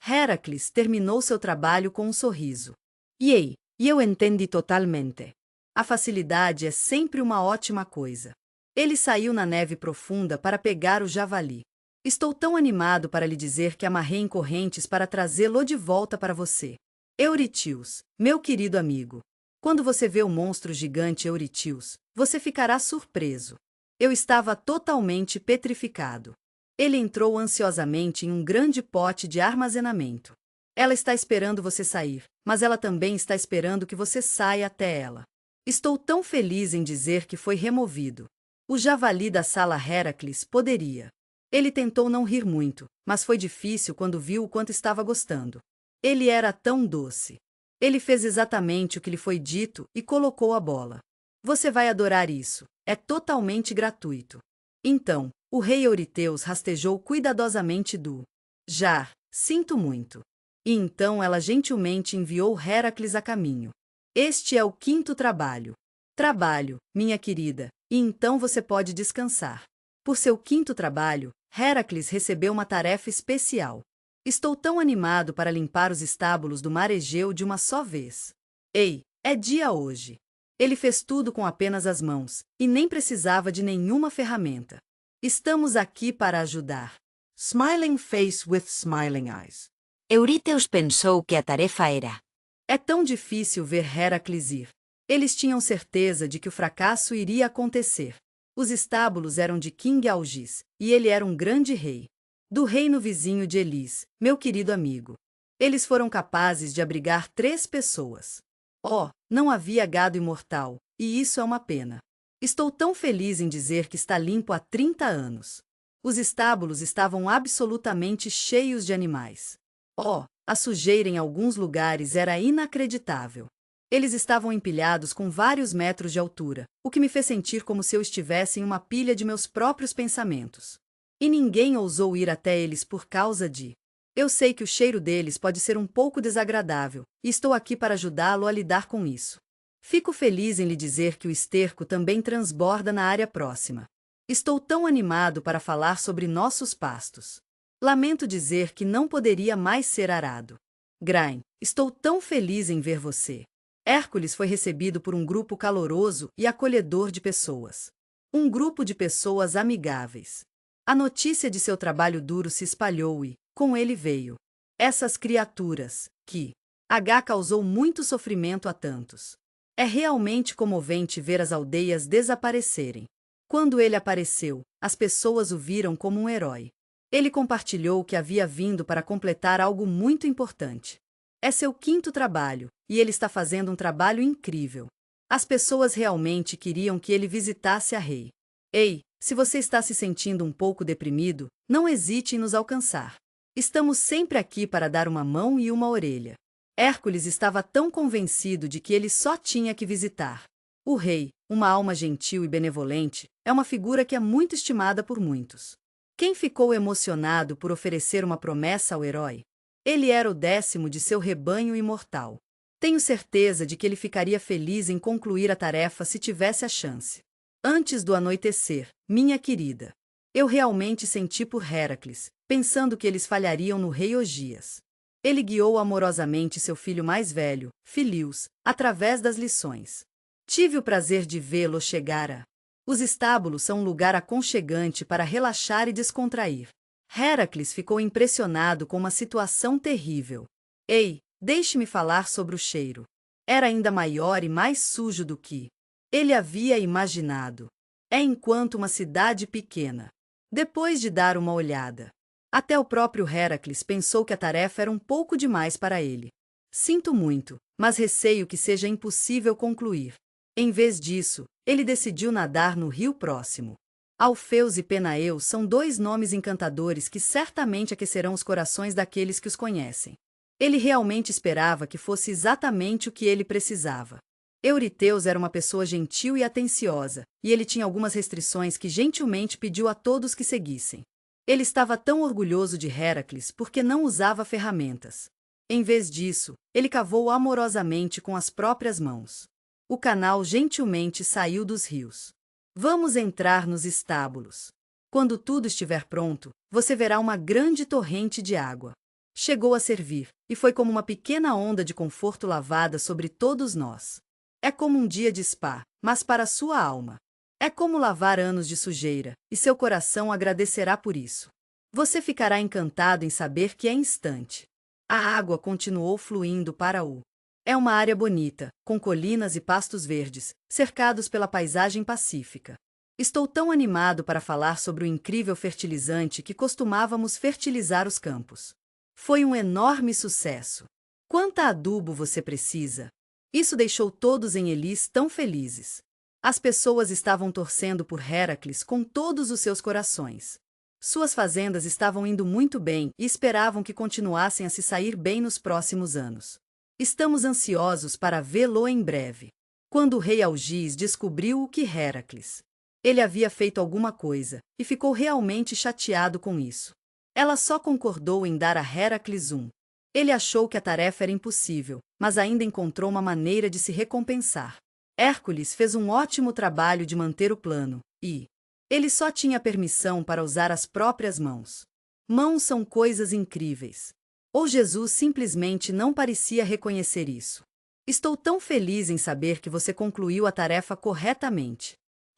A: Heracles terminou seu trabalho com um sorriso. E eu entendi totalmente. A facilidade é sempre uma ótima coisa. Ele saiu na neve profunda para pegar o javali. Estou tão animado para lhe dizer que amarrei em correntes para trazê-lo de volta para você. Euritius, meu querido amigo. Quando você vê o monstro gigante Euritius, você ficará surpreso. Eu estava totalmente petrificado. Ele entrou ansiosamente em um grande pote de armazenamento. Ela está esperando você sair, mas ela também está esperando que você saia até ela. Estou tão feliz em dizer que foi removido. O javali da sala Heracles poderia. Ele tentou não rir muito, mas foi difícil quando viu o quanto estava gostando. Ele era tão doce. Ele fez exatamente o que lhe foi dito e colocou a bola. Você vai adorar isso, é totalmente gratuito. Então, o rei Euriteus rastejou cuidadosamente do jar. Sinto muito. E então ela gentilmente enviou Heracles a caminho. Este é o 5º trabalho. Trabalho, minha querida, e então você pode descansar. Por seu 5º trabalho, Heracles recebeu uma tarefa especial. Estou tão animado para limpar os estábulos do mar Egeu de uma só vez. Ei, é dia hoje. Ele fez tudo com apenas as mãos, e nem precisava de nenhuma ferramenta. Estamos aqui para ajudar.
C: Smiling face with smiling eyes.
B: Euríteos pensou que a tarefa era:
A: É tão difícil ver Heracles ir. Eles tinham certeza de que o fracasso iria acontecer. Os estábulos eram de King Algis, e ele era um grande rei. Do reino vizinho de Elis, meu querido amigo. Eles foram capazes de abrigar 3 pessoas. Oh, não havia gado imortal, e isso é uma pena. Estou tão feliz em dizer que está limpo há 30 anos. Os estábulos estavam absolutamente cheios de animais. Oh, a sujeira em alguns lugares era inacreditável. Eles estavam empilhados com vários metros de altura, o que me fez sentir como se eu estivesse em uma pilha de meus próprios pensamentos. E ninguém ousou ir até eles por causa de... Eu sei que o cheiro deles pode ser um pouco desagradável, e estou aqui para ajudá-lo a lidar com isso. Fico feliz em lhe dizer que o esterco também transborda na área próxima. Estou tão animado para falar sobre nossos pastos. Lamento dizer que não poderia mais ser arado. Grain, estou tão feliz em ver você. Hércules foi recebido por um grupo caloroso e acolhedor de pessoas. Um grupo de pessoas amigáveis. A notícia de seu trabalho duro se espalhou e, com ele veio, essas criaturas, que H causou muito sofrimento a tantos. É realmente comovente ver as aldeias desaparecerem. Quando ele apareceu, as pessoas o viram como um herói. Ele compartilhou que havia vindo para completar algo muito importante. É seu 5º trabalho, e ele está fazendo um trabalho incrível. As pessoas realmente queriam que ele visitasse a rei. Ei, se você está se sentindo um pouco deprimido, não hesite em nos alcançar. Estamos sempre aqui para dar uma mão e uma orelha. Hércules estava tão convencido de que ele só tinha que visitar. O rei, uma alma gentil e benevolente, é uma figura que é muito estimada por muitos. Quem ficou emocionado por oferecer uma promessa ao herói? Ele era o 10º de seu rebanho imortal. Tenho certeza de que ele ficaria feliz em concluir a tarefa se tivesse a chance. Antes do anoitecer, minha querida. Eu realmente senti por Heracles, pensando que eles falhariam no rei Ogias. Ele guiou amorosamente seu filho mais velho, Filius, através das lições. Tive o prazer de vê-lo chegar a... Os estábulos são um lugar aconchegante para relaxar e descontrair. Heracles ficou impressionado com uma situação terrível. Ei, deixe-me falar sobre o cheiro. Era ainda maior e mais sujo do que ele havia imaginado. É enquanto uma cidade pequena. Depois de dar uma olhada, até o próprio Heracles pensou que a tarefa era um pouco demais para ele. Sinto muito, mas receio que seja impossível concluir. Em vez disso, ele decidiu nadar no rio próximo. Alfeus e Penaeus são 2 nomes encantadores que certamente aquecerão os corações daqueles que os conhecem. Ele realmente esperava que fosse exatamente o que ele precisava. Euriteus era uma pessoa gentil e atenciosa, e ele tinha algumas restrições que gentilmente pediu a todos que seguissem. Ele estava tão orgulhoso de Heracles porque não usava ferramentas. Em vez disso, ele cavou amorosamente com as próprias mãos. O canal gentilmente saiu dos rios. Vamos entrar nos estábulos. Quando tudo estiver pronto, você verá uma grande torrente de água. Chegou a servir, e foi como uma pequena onda de conforto lavada sobre todos nós. É como um dia de spa, mas para sua alma. É como lavar anos de sujeira, e seu coração agradecerá por isso. Você ficará encantado em saber que é instante. A água continuou fluindo para o... É uma área bonita, com colinas e pastos verdes, cercados pela paisagem pacífica. Estou tão animado para falar sobre o incrível fertilizante que costumávamos fertilizar os campos. Foi um enorme sucesso. Quanta adubo você precisa? Isso deixou todos em Elis tão felizes. As pessoas estavam torcendo por Heracles com todos os seus corações. Suas fazendas estavam indo muito bem e esperavam que continuassem a se sair bem nos próximos anos. Estamos ansiosos para vê-lo em breve. Quando o rei Algis descobriu o que Heracles... Ele havia feito alguma coisa, e ficou realmente chateado com isso. Ela só concordou em dar a Heracles um Ele achou que a tarefa era impossível, mas ainda encontrou uma maneira de se recompensar. Hércules fez um ótimo trabalho de manter o plano, e ele só tinha permissão para usar as próprias mãos. Mãos são coisas incríveis. Ou Jesus simplesmente não parecia reconhecer isso. Estou tão feliz em saber que você concluiu a tarefa corretamente.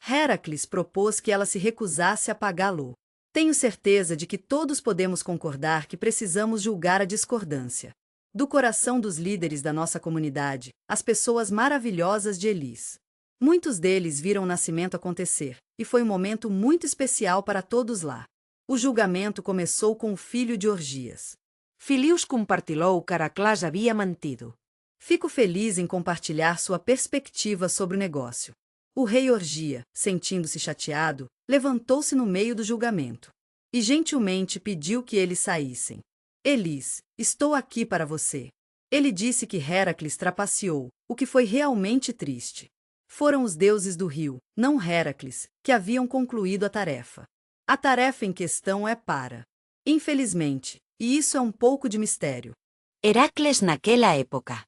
A: Heracles propôs que ela se recusasse a pagá-lo. Tenho certeza de que todos podemos concordar que precisamos julgar a discordância. Do coração dos líderes da nossa comunidade, as pessoas maravilhosas de Elis. Muitos deles viram o nascimento acontecer, e foi um momento muito especial para todos lá. O julgamento começou com o filho de Orgias.
D: Filius compartilhou que Heracles havia mentido.
A: Fico feliz em compartilhar sua perspectiva sobre o negócio. O rei Orgia, sentindo-se chateado, levantou-se no meio do julgamento e gentilmente pediu que eles saíssem. Elis, estou aqui para você. Ele disse que Heracles trapaceou, o que foi realmente triste. Foram os deuses do rio, não Heracles, que haviam concluído a tarefa. A tarefa em questão é para. Infelizmente, e isso é um pouco de mistério.
B: Heracles naquela época.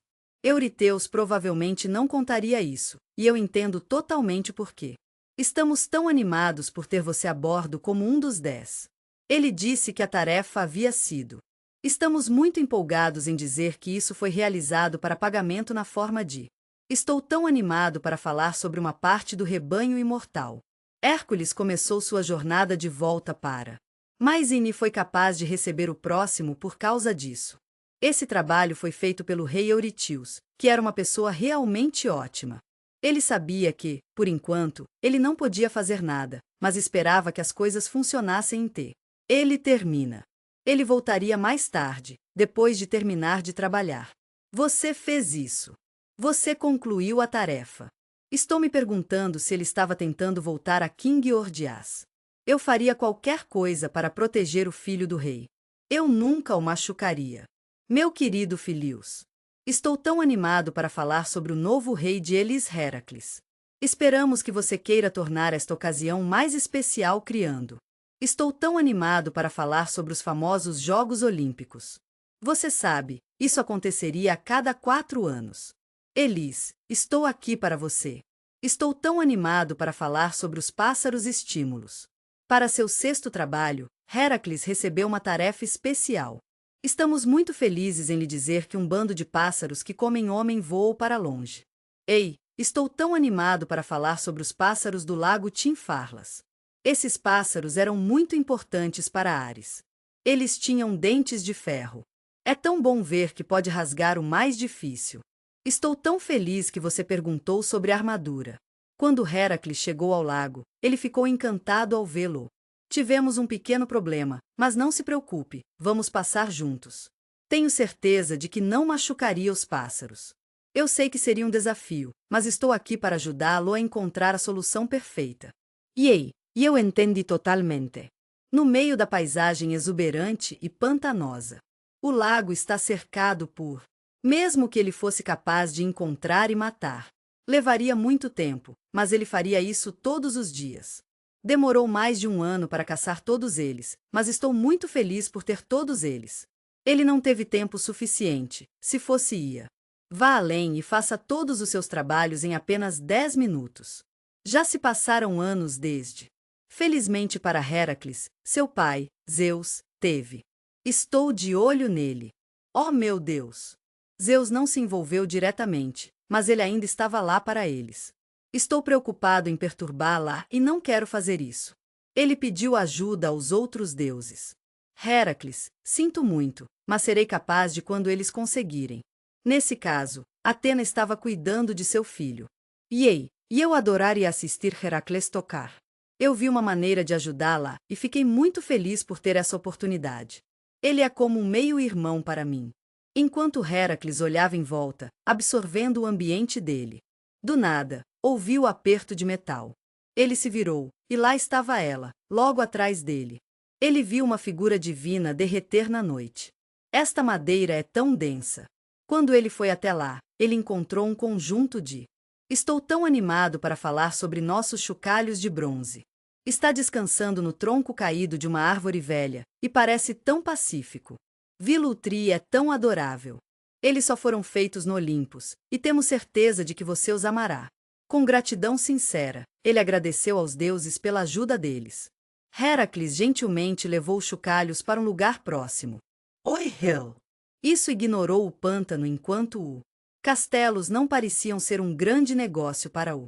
A: Euriteus provavelmente não contaria isso, e eu entendo totalmente por quê. Estamos tão animados por ter você a bordo como um dos 10. Ele disse que a tarefa havia sido. Estamos muito empolgados em dizer que isso foi realizado para pagamento na forma de. Estou tão animado para falar sobre uma parte do rebanho imortal. Hércules começou sua jornada de volta para. Mycenae foi capaz de receber o próximo por causa disso. Esse trabalho foi feito pelo rei Euritius, que era uma pessoa realmente ótima. Ele sabia que, por enquanto, ele não podia fazer nada, mas esperava que as coisas funcionassem em T. Ele termina. Ele voltaria mais tarde, depois de terminar de trabalhar. Você fez isso. Você concluiu a tarefa. Estou me perguntando se ele estava tentando voltar a King Ordias. Eu faria qualquer coisa para proteger o filho do rei. Eu nunca o machucaria. Meu querido Filius, estou tão animado para falar sobre o novo rei de Elis, Heracles. Esperamos que você queira tornar esta ocasião mais especial criando. Estou tão animado para falar sobre os famosos Jogos Olímpicos. Você sabe, isso aconteceria a cada 4 anos. Elis, estou aqui para você. Estou tão animado para falar sobre os pássaros estímulos. Para seu 6º trabalho, Heracles recebeu uma tarefa especial. Estamos muito felizes em lhe dizer que um bando de pássaros que comem homem voou para longe. Ei, estou tão animado para falar sobre os pássaros do lago Tinfarlas. Esses pássaros eram muito importantes para Ares. Eles tinham dentes de ferro. É tão bom ver que pode rasgar o mais difícil. Estou tão feliz que você perguntou sobre a armadura. Quando Heracles chegou ao lago, ele ficou encantado ao vê-lo. Tivemos um pequeno problema, mas não se preocupe, vamos passar juntos. Tenho certeza de que não machucaria os pássaros. Eu sei que seria um desafio, mas estou aqui para ajudá-lo a encontrar a solução perfeita. E eu entendi totalmente. No meio da paisagem exuberante e pantanosa, o lago está cercado por. Mesmo que ele fosse capaz de encontrar e matar, levaria muito tempo, mas ele faria isso todos os dias. Demorou mais de 1 ano para caçar todos eles, mas estou muito feliz por ter todos eles. Ele não teve tempo suficiente, se fosse ia. Vá além e faça todos os seus trabalhos em apenas 10 minutos. Já se passaram anos desde. Felizmente para Heracles, seu pai, Zeus, teve. Estou de olho nele. Oh meu Deus! Zeus não se envolveu diretamente, mas ele ainda estava lá para eles. Estou preocupado em perturbá-la e não quero fazer isso. Ele pediu ajuda aos outros deuses. Heracles, sinto muito, mas serei capaz de quando eles conseguirem. Nesse caso, Atena estava cuidando de seu filho. E eu adoraria assistir Heracles tocar. Eu vi uma maneira de ajudá-la e fiquei muito feliz por ter essa oportunidade. Ele é como um meio-irmão para mim. Enquanto Heracles olhava em volta, absorvendo o ambiente dele. Do nada, ouviu o aperto de metal. Ele se virou, e lá estava ela, logo atrás dele. Ele viu uma figura divina derreter na noite. Esta madeira é tão densa. Quando ele foi até lá, ele encontrou um conjunto de. Estou tão animado para falar sobre nossos chocalhos de bronze. Está descansando no tronco caído de uma árvore velha, e parece tão pacífico. Vilutri é tão adorável. Eles só foram feitos no Olympus, e temos certeza de que você os amará. Com gratidão sincera, ele agradeceu aos deuses pela ajuda deles. Heracles gentilmente levou os chocalhos para um lugar próximo.
C: Oi, Hill.
A: Isso ignorou o pântano enquanto o castelos não pareciam ser um grande negócio para o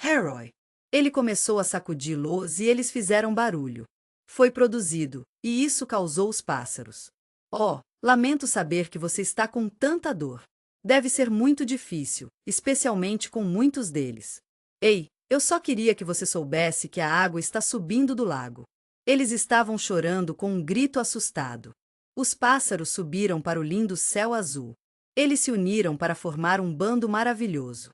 C: Herói.
A: Ele começou a sacudi-los e eles fizeram barulho. Foi produzido, e isso causou os pássaros. Oh, lamento saber que você está com tanta dor. Deve ser muito difícil, especialmente com muitos deles. Ei, eu só queria que você soubesse que a água está subindo do lago. Eles estavam chorando com um grito assustado. Os pássaros subiram para o lindo céu azul. Eles se uniram para formar um bando maravilhoso.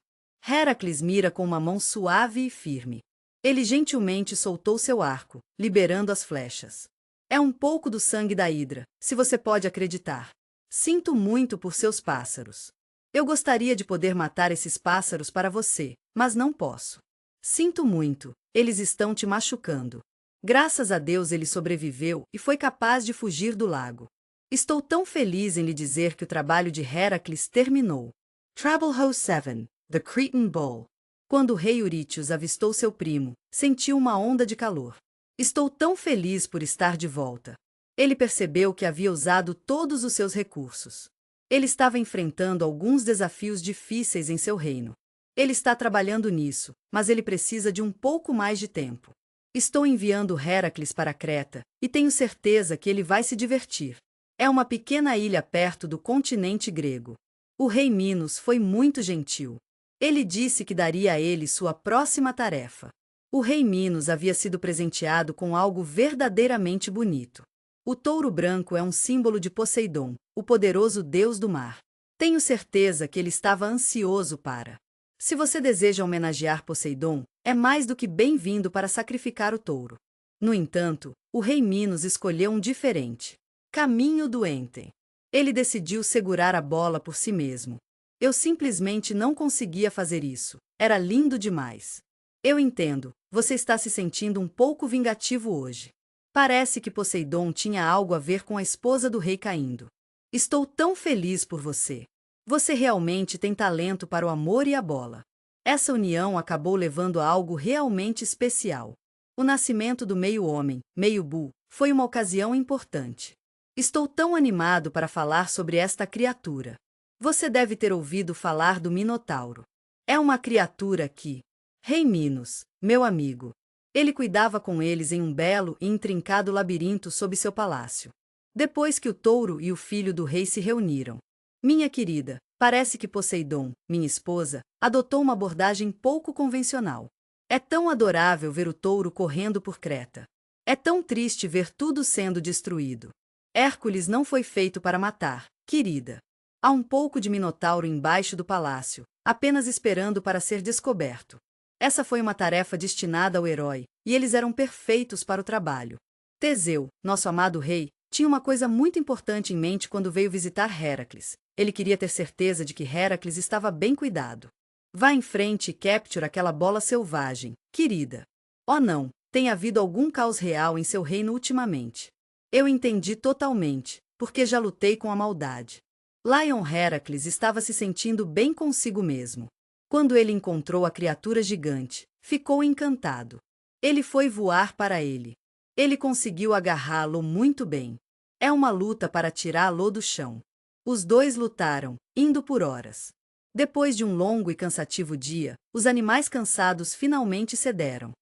A: Heracles mira com uma mão suave e firme. Ele gentilmente soltou seu arco, liberando as flechas. É um pouco do sangue da hidra, se você pode acreditar. Sinto muito por seus pássaros. Eu gostaria de poder matar esses pássaros para você, mas não posso. Sinto muito, eles estão te machucando. Graças a Deus ele sobreviveu e foi capaz de fugir do lago. Estou tão feliz em lhe dizer que o trabalho de Heracles terminou.
C: Travelhoe 7, The Cretan Bull.
A: Quando o rei Eurítios avistou seu primo, sentiu uma onda de calor. Estou tão feliz por estar de volta. Ele percebeu que havia usado todos os seus recursos. Ele estava enfrentando alguns desafios difíceis em seu reino. Ele está trabalhando nisso, mas ele precisa de um pouco mais de tempo. Estou enviando Heracles para Creta, e tenho certeza que ele vai se divertir. É uma pequena ilha perto do continente grego. O rei Minos foi muito gentil. Ele disse que daria a ele sua próxima tarefa. O rei Minos havia sido presenteado com algo verdadeiramente bonito. O touro branco é um símbolo de Poseidon, o poderoso deus do mar. Tenho certeza que ele estava ansioso para. Se você deseja homenagear Poseidon, é mais do que bem-vindo para sacrificar o touro. No entanto, o rei Minos escolheu um diferente caminho do Enten. Ele decidiu segurar a bola por si mesmo. Eu simplesmente não conseguia fazer isso. Era lindo demais. Eu entendo, você está se sentindo um pouco vingativo hoje. Parece que Poseidon tinha algo a ver com a esposa do rei caindo. Estou tão feliz por você. Você realmente tem talento para o amor e a bola. Essa união acabou levando a algo realmente especial. O nascimento do meio-homem, meio-bull, foi uma ocasião importante. Estou tão animado para falar sobre esta criatura. Você deve ter ouvido falar do Minotauro. É uma criatura que... Rei Minos, meu amigo. Ele cuidava com eles em um belo e intrincado labirinto sob seu palácio. Depois que o touro e o filho do rei se reuniram. Minha querida, parece que Poseidon, minha esposa, adotou uma abordagem pouco convencional. É tão adorável ver o touro correndo por Creta. É tão triste ver tudo sendo destruído. Hércules não foi feito para matar, querida. Há um pouco de minotauro embaixo do palácio, apenas esperando para ser descoberto. Essa foi uma tarefa destinada ao herói, e eles eram perfeitos para o trabalho. Teseu, nosso amado rei, tinha uma coisa muito importante em mente quando veio visitar Heracles. Ele queria ter certeza de que Heracles estava bem cuidado. Vá em frente e capture aquela bola selvagem, querida. Oh não, tem havido algum caos real em seu reino ultimamente. Eu entendi totalmente, porque já lutei com a maldade. Lion Heracles estava se sentindo bem consigo mesmo. Quando ele encontrou a criatura gigante, ficou encantado. Ele foi voar para ele. Ele conseguiu agarrá-lo muito bem. É uma luta para tirá-lo do chão. Os dois lutaram, indo por horas. Depois de um longo e cansativo dia, os animais cansados finalmente cederam.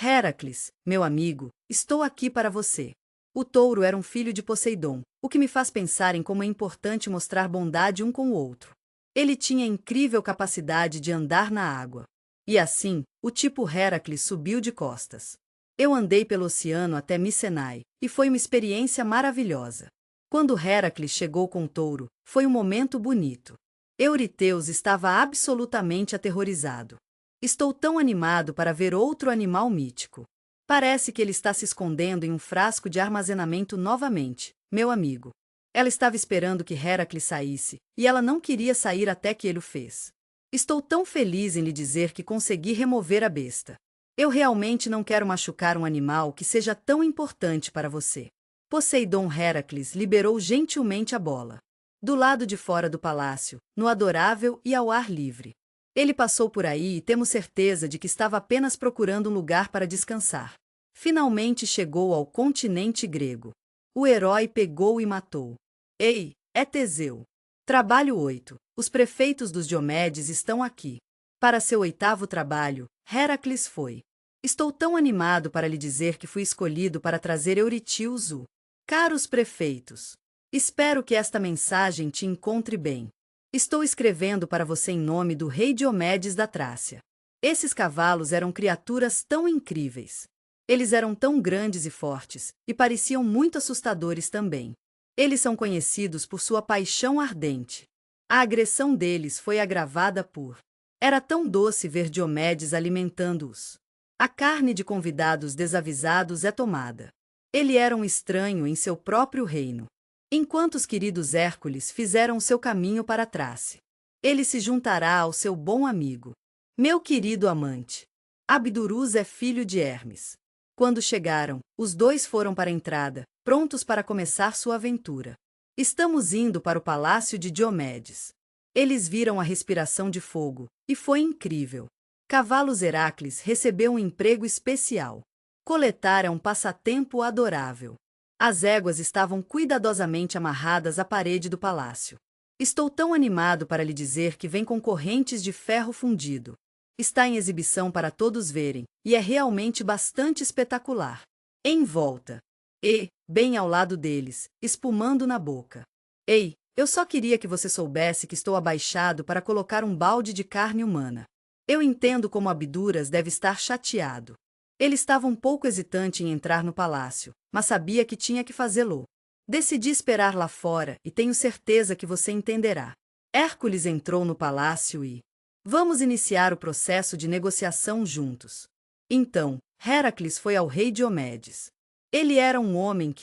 A: Heracles, meu amigo, estou aqui para você. O touro era um filho de Poseidon, o que me faz pensar em como é importante mostrar bondade um com o outro. Ele tinha incrível capacidade de andar na água. E assim, o tipo Heracles subiu de costas. Eu andei pelo oceano até Micenai, e foi uma experiência maravilhosa. Quando Heracles chegou com o touro, foi um momento bonito. Euriteus estava absolutamente aterrorizado. Estou tão animado para ver outro animal mítico. Parece que ele está se escondendo em um frasco de armazenamento novamente, meu amigo. Ela estava esperando que Heracles saísse, e ela não queria sair até que ele o fez. Estou tão feliz em lhe dizer que consegui remover a besta. Eu realmente não quero machucar um animal que seja tão importante para você. Poseidon Heracles liberou gentilmente a bola. Do lado de fora do palácio, no adorável e ao ar livre. Ele passou por aí e temos certeza de que estava apenas procurando um lugar para descansar. Finalmente chegou ao continente grego. O herói pegou e matou. Ei, é Teseu. Trabalho 8. Os prefeitos dos Diomedes estão aqui. Para seu 8º trabalho, Heracles foi. Estou tão animado para lhe dizer que fui escolhido para trazer Euritius o. Caros prefeitos, espero que esta mensagem te encontre bem. Estou escrevendo para você em nome do rei Diomedes da Trácia. Esses cavalos eram criaturas tão incríveis. Eles eram tão grandes e fortes, e pareciam muito assustadores também. Eles são conhecidos por sua paixão ardente. A agressão deles foi agravada por... Era tão doce ver Diomedes alimentando-os. A carne de convidados desavisados é tomada. Ele era um estranho em seu próprio reino. Enquanto os queridos Hércules fizeram seu caminho para a Trácia. Ele se juntará ao seu bom amigo. Meu querido amante. Abdurus é filho de Hermes. Quando chegaram, os dois foram para a entrada, prontos para começar sua aventura. Estamos indo para o palácio de Diomedes. Eles viram a respiração de fogo, e foi incrível. Cavalos Heracles recebeu um emprego especial. Coletar é um passatempo adorável. As éguas estavam cuidadosamente amarradas à parede do palácio. Estou tão animado para lhe dizer que vem com correntes de ferro fundido. Está em exibição para todos verem, e é realmente bastante espetacular. Em volta. E, bem ao lado deles, espumando na boca. Ei, eu só queria que você soubesse que estou abaixado para colocar um balde de carne humana. Eu entendo como Abduras deve estar chateado. Ele estava um pouco hesitante em entrar no palácio, mas sabia que tinha que fazê-lo. Decidi esperar lá fora e tenho certeza que você entenderá. Hércules entrou no palácio e... Vamos iniciar o processo de negociação juntos. Então, Heracles foi ao rei Diomedes. Ele era um homem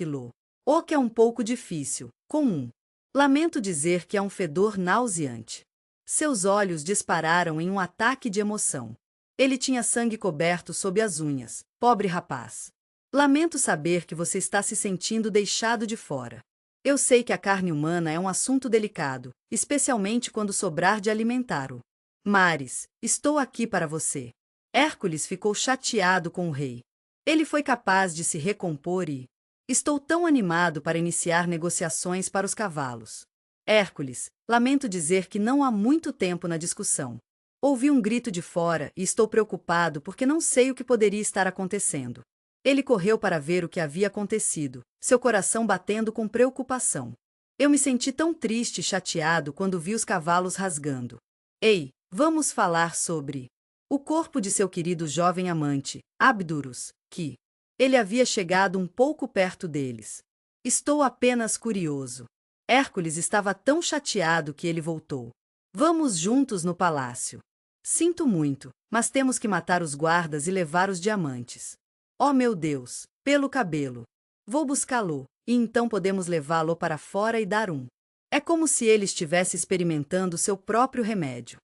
A: o que é um pouco difícil, comum. Lamento dizer que é um fedor nauseante. Seus olhos dispararam em um ataque de emoção. Ele tinha sangue coberto sob as unhas, pobre rapaz. Lamento saber que você está se sentindo deixado de fora. Eu sei que a carne humana é um assunto delicado, especialmente quando sobrar de alimentar-o. Mares, estou aqui para você. Hércules ficou chateado com o rei. Ele foi capaz de se recompor e... Estou tão animado para iniciar negociações para os cavalos. Hércules, lamento dizer que não há muito tempo na discussão. Ouvi um grito de fora e estou preocupado porque não sei o que poderia estar acontecendo. Ele correu para ver o que havia acontecido, seu coração batendo com preocupação. Eu me senti tão triste e chateado quando vi os cavalos rasgando. Ei, vamos falar sobre o corpo de seu querido jovem amante, Abdurus, que ele havia chegado um pouco perto deles. Estou apenas curioso. Hércules estava tão chateado que ele voltou. Vamos juntos no palácio. Sinto muito, mas temos que matar os guardas e levar os diamantes. Oh meu Deus, pelo cabelo. Vou buscá-lo, e então podemos levá-lo para fora e dar um. É como se ele estivesse experimentando seu próprio remédio.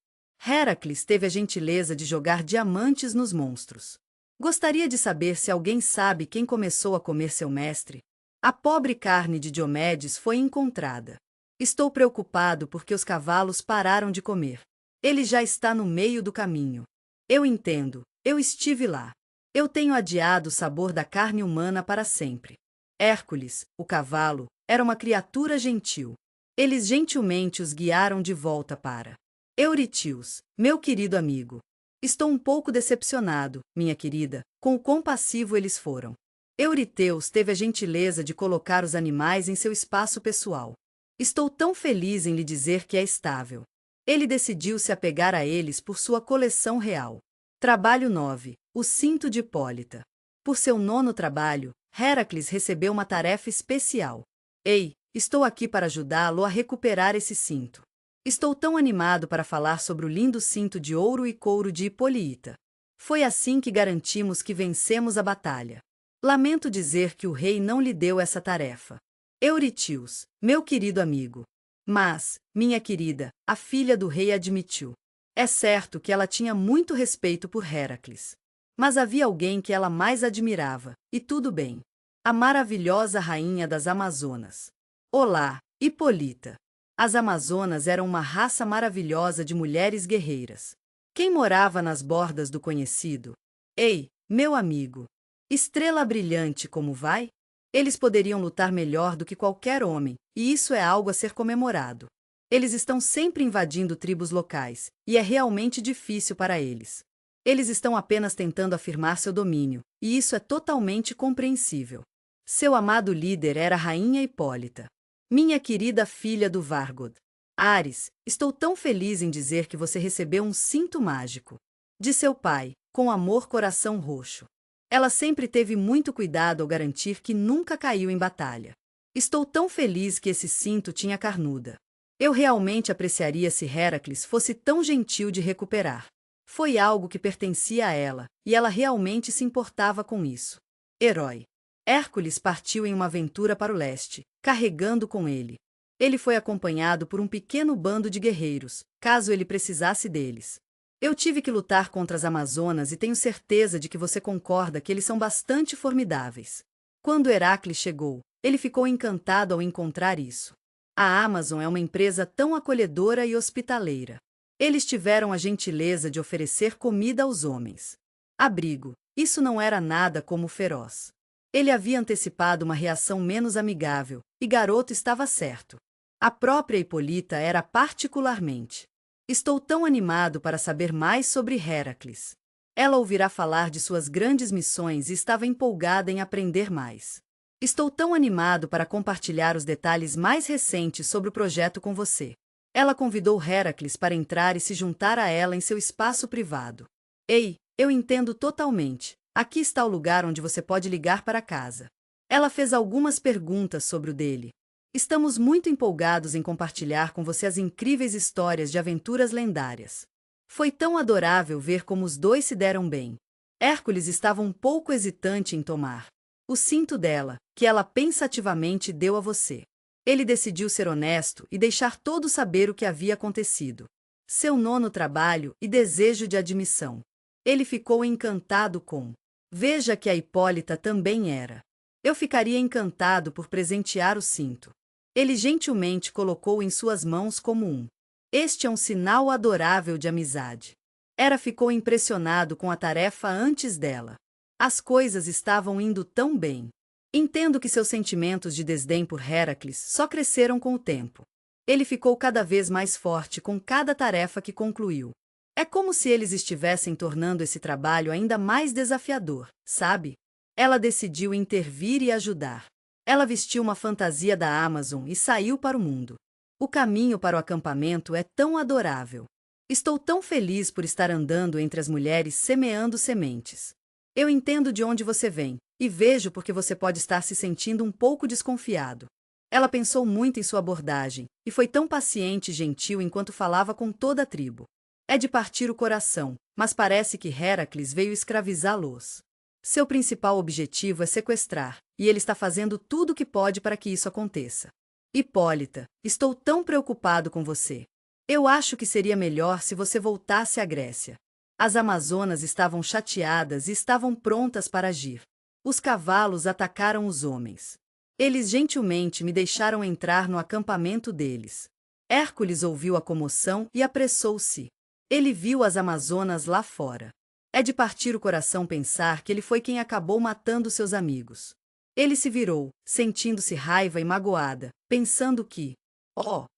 A: Heracles teve a gentileza de jogar diamantes nos monstros. Gostaria de saber se alguém sabe quem começou a comer seu mestre. A pobre carne de Diomedes foi encontrada. Estou preocupado porque os cavalos pararam de comer. Ele já está no meio do caminho. Eu entendo, eu estive lá. Eu tenho adiado o sabor da carne humana para sempre. Hércules, o cavalo, era uma criatura gentil. Eles gentilmente os guiaram de volta para Euritius, meu querido amigo. Estou um pouco decepcionado, minha querida, com o quão passivo eles foram. Euriteus teve a gentileza de colocar os animais em seu espaço pessoal. Estou tão feliz em lhe dizer que é estável. Ele decidiu se apegar a eles por sua coleção real. Trabalho 9. O cinto de Hipólita. Por seu 9º trabalho, Heracles recebeu uma tarefa especial. Ei, estou aqui para ajudá-lo a recuperar esse cinto. Estou tão animado para falar sobre o lindo cinto de ouro e couro de Hipólita. Foi assim que garantimos que vencemos a batalha. Lamento dizer que o rei não lhe deu essa tarefa. Euritius, meu querido amigo. Mas, minha querida, a filha do rei admitiu. É certo que ela tinha muito respeito por Heracles. Mas havia alguém que ela mais admirava, e tudo bem. A maravilhosa rainha das Amazonas. Olá, Hipólita. As Amazonas eram uma raça maravilhosa de mulheres guerreiras. Quem morava nas bordas do conhecido? Ei, meu amigo! Estrela brilhante, como vai? Eles poderiam lutar melhor do que qualquer homem, e isso é algo a ser comemorado. Eles estão sempre invadindo tribos locais, e é realmente difícil para eles. Eles estão apenas tentando afirmar seu domínio, e isso é totalmente compreensível. Seu amado líder era a rainha Hipólita. Minha querida filha do Vargod. Ares, estou tão feliz em dizer que você recebeu um cinto mágico. De seu pai, com amor coração roxo. Ela sempre teve muito cuidado ao garantir que nunca caiu em batalha. Estou tão feliz que esse cinto tinha carnuda. Eu realmente apreciaria se Heracles fosse tão gentil de recuperar. Foi algo que pertencia a ela, e ela realmente se importava com isso. Herói. Hércules partiu em uma aventura para o leste, carregando com ele. Ele foi acompanhado por um pequeno bando de guerreiros, caso ele precisasse deles. Eu tive que lutar contra as Amazonas e tenho certeza de que você concorda que eles são bastante formidáveis. Quando Heracles chegou, ele ficou encantado ao encontrar isso. A Amazon é uma empresa tão acolhedora e hospitaleira. Eles tiveram a gentileza de oferecer comida aos homens. Abrigo, isso não era nada como feroz. Ele havia antecipado uma reação menos amigável, e garoto estava certo. A própria Hipólita era particularmente. Estou tão animado para saber mais sobre Heracles. Ela ouvirá falar de suas grandes missões e estava empolgada em aprender mais. Estou tão animado para compartilhar os detalhes mais recentes sobre o projeto com você. Ela convidou Heracles para entrar e se juntar a ela em seu espaço privado. Ei, eu entendo totalmente. Aqui está o lugar onde você pode ligar para casa. Ela fez algumas perguntas sobre o dele. Estamos muito empolgados em compartilhar com você as incríveis histórias de aventuras lendárias. Foi tão adorável ver como os dois se deram bem. Hércules estava um pouco hesitante em tomar o cinto dela, que ela pensativamente deu a você. Ele decidiu ser honesto e deixar todos saber o que havia acontecido. Seu nono trabalho e desejo de admissão. Ele ficou encantado com. Veja que a Hipólita também era. Eu ficaria encantado por presentear o cinto. Ele gentilmente colocou em suas mãos como um. Este é um sinal adorável de amizade. Hera ficou impressionado com a tarefa antes dela. As coisas estavam indo tão bem. Entendo que seus sentimentos de desdém por Heracles só cresceram com o tempo. Ele ficou cada vez mais forte com cada tarefa que concluiu. É como se eles estivessem tornando esse trabalho ainda mais desafiador, sabe? Ela decidiu intervir e ajudar. Ela vestiu uma fantasia da Amazon e saiu para o mundo. O caminho para o acampamento é tão adorável. Estou tão feliz por estar andando entre as mulheres semeando sementes. Eu entendo de onde você vem, e vejo porque você pode estar se sentindo um pouco desconfiado. Ela pensou muito em sua abordagem, e foi tão paciente e gentil enquanto falava com toda a tribo. É de partir o coração, mas parece que Heracles veio escravizá-los. Seu principal objetivo é sequestrar, e ele está fazendo tudo o que pode para que isso aconteça. Hipólita, estou tão preocupado com você. Eu acho que seria melhor se você voltasse à Grécia. As Amazonas estavam chateadas e estavam prontas para agir. Os cavalos atacaram os homens. Eles gentilmente me deixaram entrar no acampamento deles. Hércules ouviu a comoção e apressou-se. Ele viu as Amazonas lá fora. É de partir o coração pensar que ele foi quem acabou matando seus amigos. Ele se virou, sentindo-se raiva e magoada, pensando que,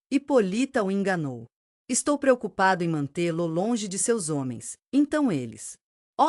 A: Hipólita o enganou. Estou preocupado em mantê-lo longe de seus homens, então eles.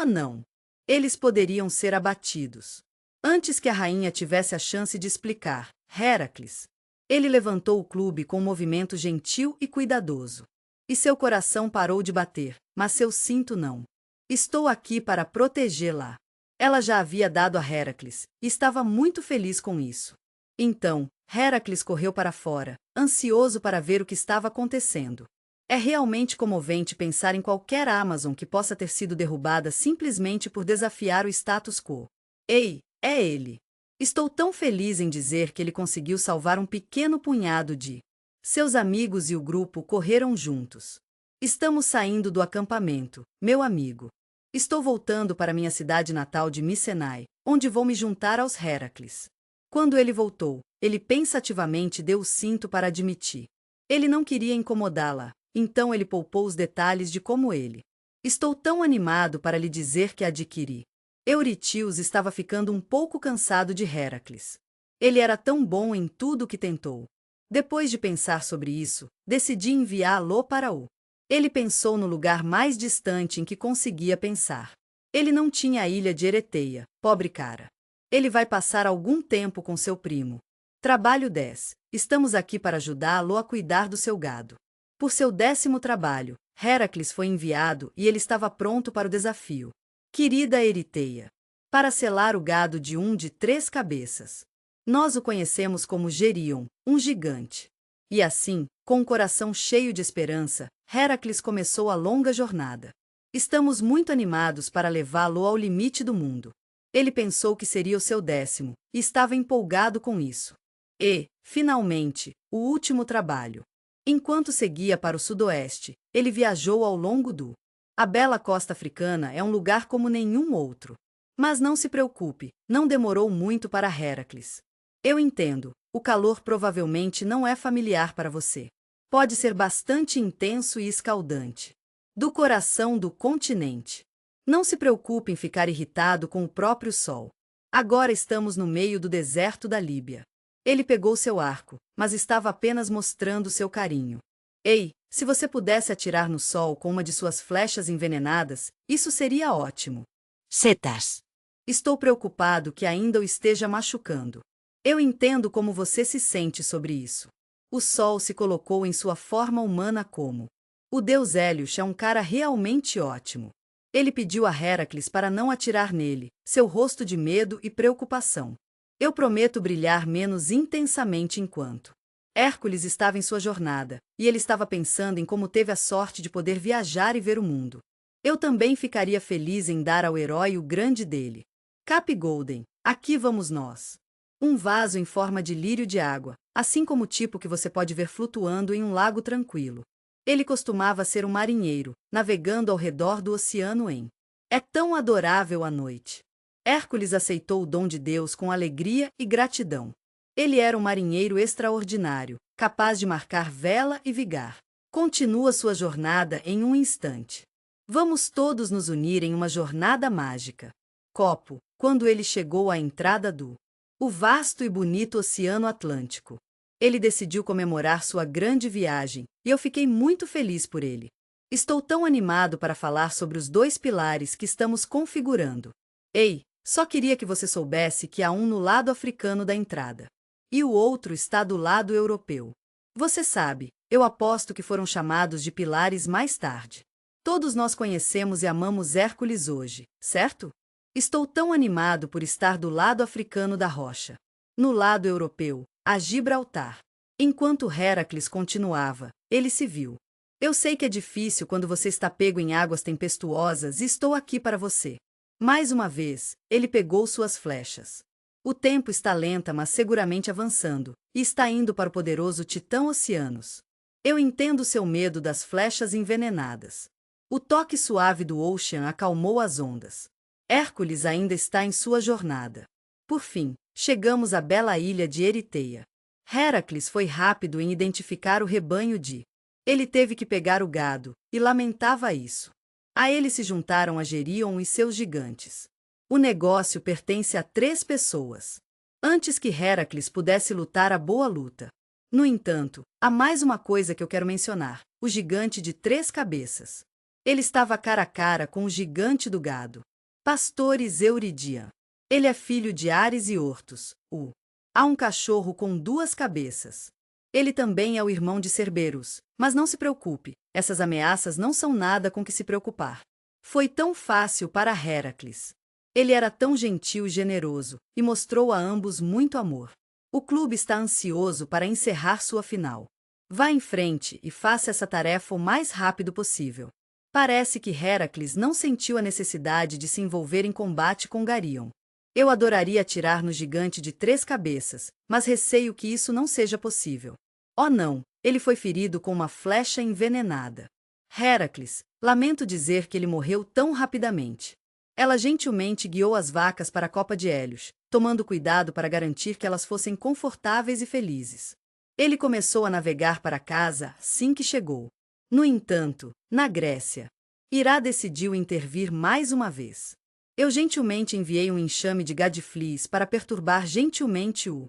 A: Não! Eles poderiam ser abatidos. Antes que a rainha tivesse a chance de explicar, Heracles. Ele levantou o clube com um movimento gentil e cuidadoso. E seu coração parou de bater, mas seu cinto não. Estou aqui para protegê-la. Ela já havia dado a Heracles, e estava muito feliz com isso. Então, Heracles correu para fora, ansioso para ver o que estava acontecendo. É realmente comovente pensar em qualquer Amazon que possa ter sido derrubada simplesmente por desafiar o status quo. Ei, é ele! Estou tão feliz em dizer que ele conseguiu salvar um pequeno punhado de. Seus amigos e o grupo correram juntos. Estamos saindo do acampamento, meu amigo. Estou voltando para minha cidade natal de Micenai, onde vou me juntar aos Heracles. Quando ele voltou, ele pensativamente deu o cinto para admitir. Ele não queria incomodá-la, então ele poupou os detalhes de como ele. Estou tão animado para lhe dizer que adquiri. Euritius estava ficando um pouco cansado de Heracles. Ele era tão bom em tudo o que tentou. Depois de pensar sobre isso, decidi enviá-lo para o. Ele pensou no lugar mais distante em que conseguia pensar. Ele não tinha a ilha de Ereteia, pobre cara. Ele vai passar algum tempo com seu primo. Trabalho 10. Estamos aqui para ajudá-lo a cuidar do seu gado. Por seu 10º trabalho, Heracles foi enviado e ele estava pronto para o desafio. Querida Ereteia. Para selar o gado de um de 3 cabeças. Nós o conhecemos como Geryon, um gigante. E assim, com o coração cheio de esperança, Heracles começou a longa jornada. Estamos muito animados para levá-lo ao limite do mundo. Ele pensou que seria o seu 10º, e estava empolgado com isso. E, finalmente, o último trabalho. Enquanto seguia para o sudoeste, ele viajou ao longo do. A bela costa africana é um lugar como nenhum outro. Mas não se preocupe, não demorou muito para Heracles. Eu entendo, o calor provavelmente não é familiar para você. Pode ser bastante intenso e escaldante. Do coração do continente. Não se preocupe em ficar irritado com o próprio sol. Agora estamos no meio do deserto da Líbia. Ele pegou seu arco, mas estava apenas mostrando seu carinho. Ei, se você pudesse atirar no sol com uma de suas flechas envenenadas, isso seria ótimo.
B: Setas.
A: Estou preocupado que ainda o esteja machucando. Eu entendo como você se sente sobre isso. O sol se colocou em sua forma humana como. O deus Hélios é um cara realmente ótimo. Ele pediu a Heracles para não atirar nele, seu rosto de medo e preocupação. Eu prometo brilhar menos intensamente enquanto. Hércules estava em sua jornada, e ele estava pensando em como teve a sorte de poder viajar e ver o mundo. Eu também ficaria feliz em dar ao herói o grande dele. Cap Golden, aqui vamos nós. Um vaso em forma de lírio de água, assim como o tipo que você pode ver flutuando em um lago tranquilo. Ele costumava ser um marinheiro, navegando ao redor do oceano em. É tão adorável à noite. Hércules aceitou o dom de Deus com alegria e gratidão. Ele era um marinheiro extraordinário, capaz de marcar vela e vigar. Continua sua jornada em um instante. Vamos todos nos unir em uma jornada mágica. Copo, quando ele chegou à entrada do o vasto e bonito Oceano Atlântico. Ele decidiu comemorar sua grande viagem, e eu fiquei muito feliz por ele. Estou tão animado para falar sobre os 2 pilares que estamos configurando. Ei, só queria que você soubesse que há um no lado africano da entrada. E o outro está do lado europeu. Você sabe, eu aposto que foram chamados de pilares mais tarde. Todos nós conhecemos e amamos Hércules hoje, certo? Estou tão animado por estar do lado africano da rocha. No lado europeu, a Gibraltar. Enquanto Heracles continuava, ele se viu. Eu sei que é difícil quando você está pego em águas tempestuosas e estou aqui para você. Mais uma vez, ele pegou suas flechas. O tempo está lenta, mas seguramente avançando, e está indo para o poderoso Titã Oceanos. Eu entendo seu medo das flechas envenenadas. O toque suave do Ocean acalmou as ondas. Hércules ainda está em sua jornada. Por fim, chegamos à bela ilha de Ereteia. Heracles foi rápido em identificar o rebanho de. Ele teve que pegar o gado, e lamentava isso. A ele se juntaram a Geryon e seus gigantes. O negócio pertence a 3 pessoas. Antes que Heracles pudesse lutar a boa luta. No entanto, há mais uma coisa que eu quero mencionar: o gigante de 3 cabeças. Ele estava cara a cara com o gigante do gado. Pastores Euridian. Ele é filho de Ares e Ortus. Há um cachorro com 2 cabeças. Ele também é o irmão de Cerberus, mas não se preocupe, essas ameaças não são nada com que se preocupar. Foi tão fácil para Heracles. Ele era tão gentil e generoso, e mostrou a ambos muito amor. O clube está ansioso para encerrar sua final. Vá em frente e faça essa tarefa o mais rápido possível. Parece que Heracles não sentiu a necessidade de se envolver em combate com Geryon. Eu adoraria atirar no gigante de 3 cabeças, mas receio que isso não seja possível. Oh não, ele foi ferido com uma flecha envenenada. Heracles, lamento dizer que ele morreu tão rapidamente. Ela gentilmente guiou as vacas para a copa de Hélios, tomando cuidado para garantir que elas fossem confortáveis e felizes. Ele começou a navegar para casa assim que chegou. No entanto, na Grécia, Irá decidiu intervir mais uma vez. Eu gentilmente enviei um enxame de gadflies para perturbar gentilmente o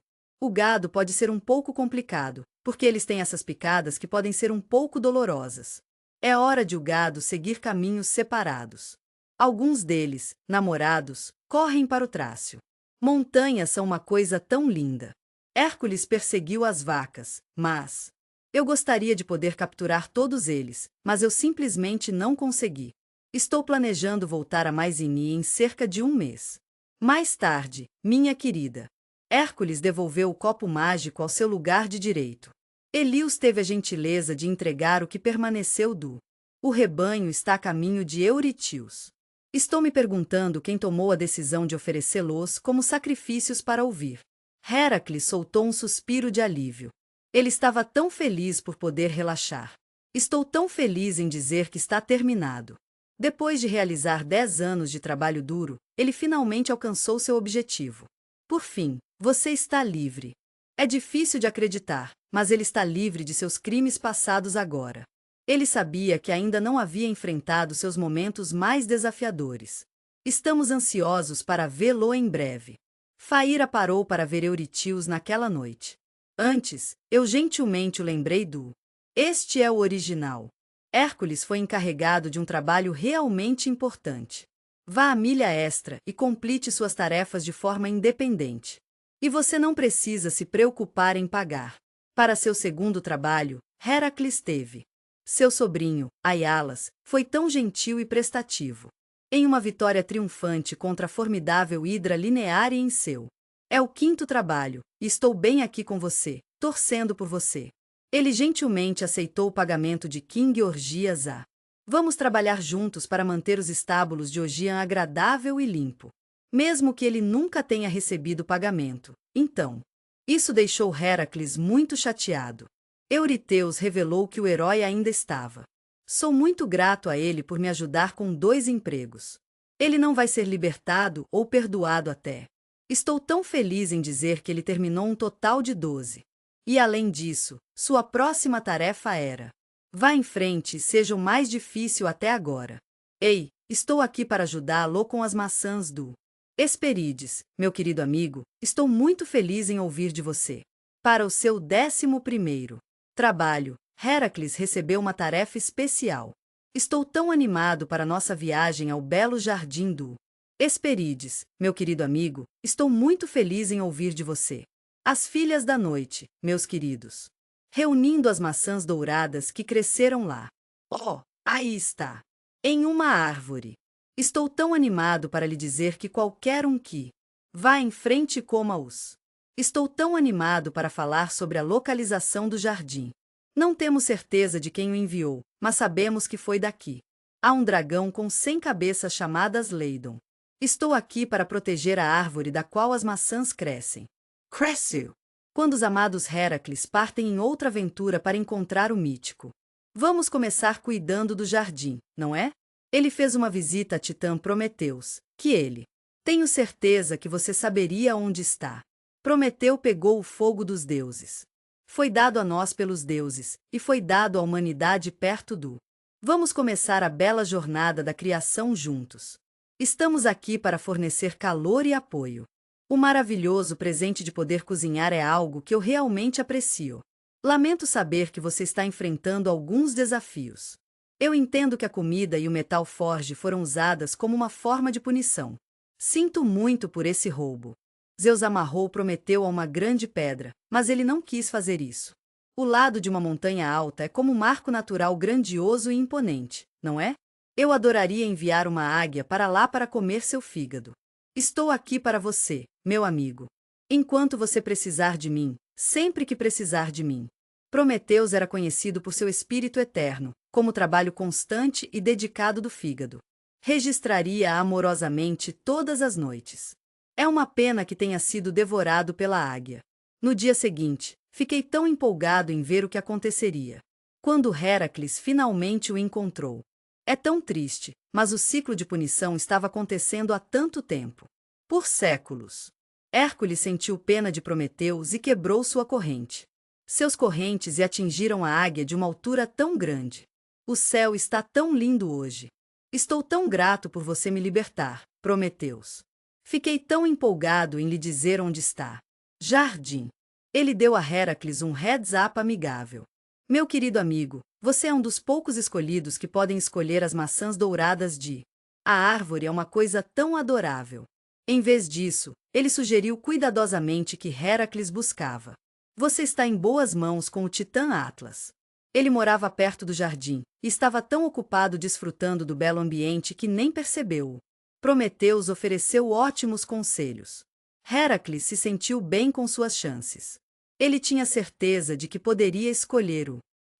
A: gado pode ser um pouco complicado, porque eles têm essas picadas que podem ser um pouco dolorosas. É hora de o gado seguir caminhos separados. Alguns deles, namorados, correm para o Trácio. Montanhas são uma coisa tão linda. Hércules perseguiu as vacas, mas eu gostaria de poder capturar todos eles, mas eu simplesmente não consegui. Estou planejando voltar a Mycenae em cerca de um mês. Mais tarde, minha querida. Hércules devolveu o copo mágico ao seu lugar de direito. Helios teve a gentileza de entregar o que permaneceu do. O rebanho está a caminho de Eurítios. Estou me perguntando quem tomou a decisão de oferecê-los como sacrifícios para ouvir. Heracles soltou um suspiro de alívio. Ele estava tão feliz por poder relaxar. Estou tão feliz em dizer que está terminado. Depois de realizar 10 anos de trabalho duro, ele finalmente alcançou seu objetivo. Por fim, você está livre. É difícil de acreditar, mas ele está livre de seus crimes passados agora. Ele sabia que ainda não havia enfrentado seus momentos mais desafiadores. Estamos ansiosos para vê-lo em breve. Faíra parou para ver Eurítios naquela noite. Antes, eu gentilmente o lembrei do. Este é o original. Hércules foi encarregado de um trabalho realmente importante. Vá à milha extra e complete suas tarefas de forma independente. E você não precisa se preocupar em pagar. Para seu segundo trabalho, Heracles teve. Seu sobrinho, Aialas, foi tão gentil e prestativo. Em uma vitória triunfante contra a formidável Hidra linear e em seu. É o quinto trabalho, e estou bem aqui com você, torcendo por você. Ele gentilmente aceitou o pagamento de King Orgias A. Vamos trabalhar juntos para manter os estábulos de Ogian agradável e limpo. Mesmo que ele nunca tenha recebido pagamento. Então, isso deixou Heracles muito chateado. Euriteus revelou que o herói ainda estava. Sou muito grato a ele por me ajudar com 2 empregos. Ele não vai ser libertado ou perdoado até. Estou tão feliz em dizer que ele terminou um total de 12. E além disso, sua próxima tarefa era: vá em frente e seja o mais difícil até agora. Ei, estou aqui para ajudá-lo com as maçãs do Hesperides, meu querido amigo, estou muito feliz em ouvir de você. Para o seu 11º trabalho, Heracles recebeu uma tarefa especial. Estou tão animado para nossa viagem ao belo jardim do Hesperides, meu querido amigo, estou muito feliz em ouvir de você. As filhas da noite, meus queridos. Reunindo as maçãs douradas que cresceram lá. Oh, aí está. Em uma árvore. Estou tão animado para lhe dizer que qualquer um que vá em frente e coma-os. Estou tão animado para falar sobre a localização do jardim. Não temos certeza de quem o enviou, mas sabemos que foi daqui. Há um dragão com 100 cabeças chamadas Leidon. Estou aqui para proteger a árvore da qual as maçãs crescem. Cresceu. Quando os amados Heracles partem em outra aventura para encontrar o mítico. Vamos começar cuidando do jardim, não é? Ele fez uma visita a Titã Prometeus, que ele. Tenho certeza que você saberia onde está. Prometeu pegou o fogo dos deuses. Foi dado a nós pelos deuses, e foi dado à humanidade perto do. Vamos começar a bela jornada da criação juntos. Estamos aqui para fornecer calor e apoio. O maravilhoso presente de poder cozinhar é algo que eu realmente aprecio. Lamento saber que você está enfrentando alguns desafios. Eu entendo que a comida e o metal forge foram usadas como uma forma de punição. Sinto muito por esse roubo. Zeus amarrou Prometeu a uma grande pedra, mas ele não quis fazer isso. O lado de uma montanha alta é como um marco natural grandioso e imponente, não é? Eu adoraria enviar uma águia para lá para comer seu fígado. Estou aqui para você, meu amigo. Enquanto você precisar de mim, sempre que precisar de mim. Prometeus era conhecido por seu espírito eterno, como o trabalho constante e dedicado do fígado. Registraria amorosamente todas as noites. É uma pena que tenha sido devorado pela águia. No dia seguinte, fiquei tão empolgado em ver o que aconteceria. quando Heracles finalmente o encontrou. É tão triste, mas o ciclo de punição estava acontecendo há tanto tempo. Por séculos. Hércules sentiu pena de Prometeus e quebrou sua corrente. Seus correntes atingiram a águia de uma altura tão grande. O céu está tão lindo hoje. Estou tão grato por você me libertar, Prometeus. Fiquei tão empolgado em lhe dizer onde está. Jardim. Ele deu a Heracles um heads-up amigável. Meu querido amigo, você é um dos poucos escolhidos que podem escolher as maçãs douradas de. A árvore é uma coisa tão adorável. Em vez disso, ele sugeriu cuidadosamente que Heracles buscava. Você está em boas mãos com o Titã Atlas. Ele morava perto do jardim e estava tão ocupado desfrutando do belo ambiente que nem percebeu-o. Prometeus ofereceu ótimos conselhos. Heracles se sentiu bem com suas chances. Ele tinha certeza de que poderia escolher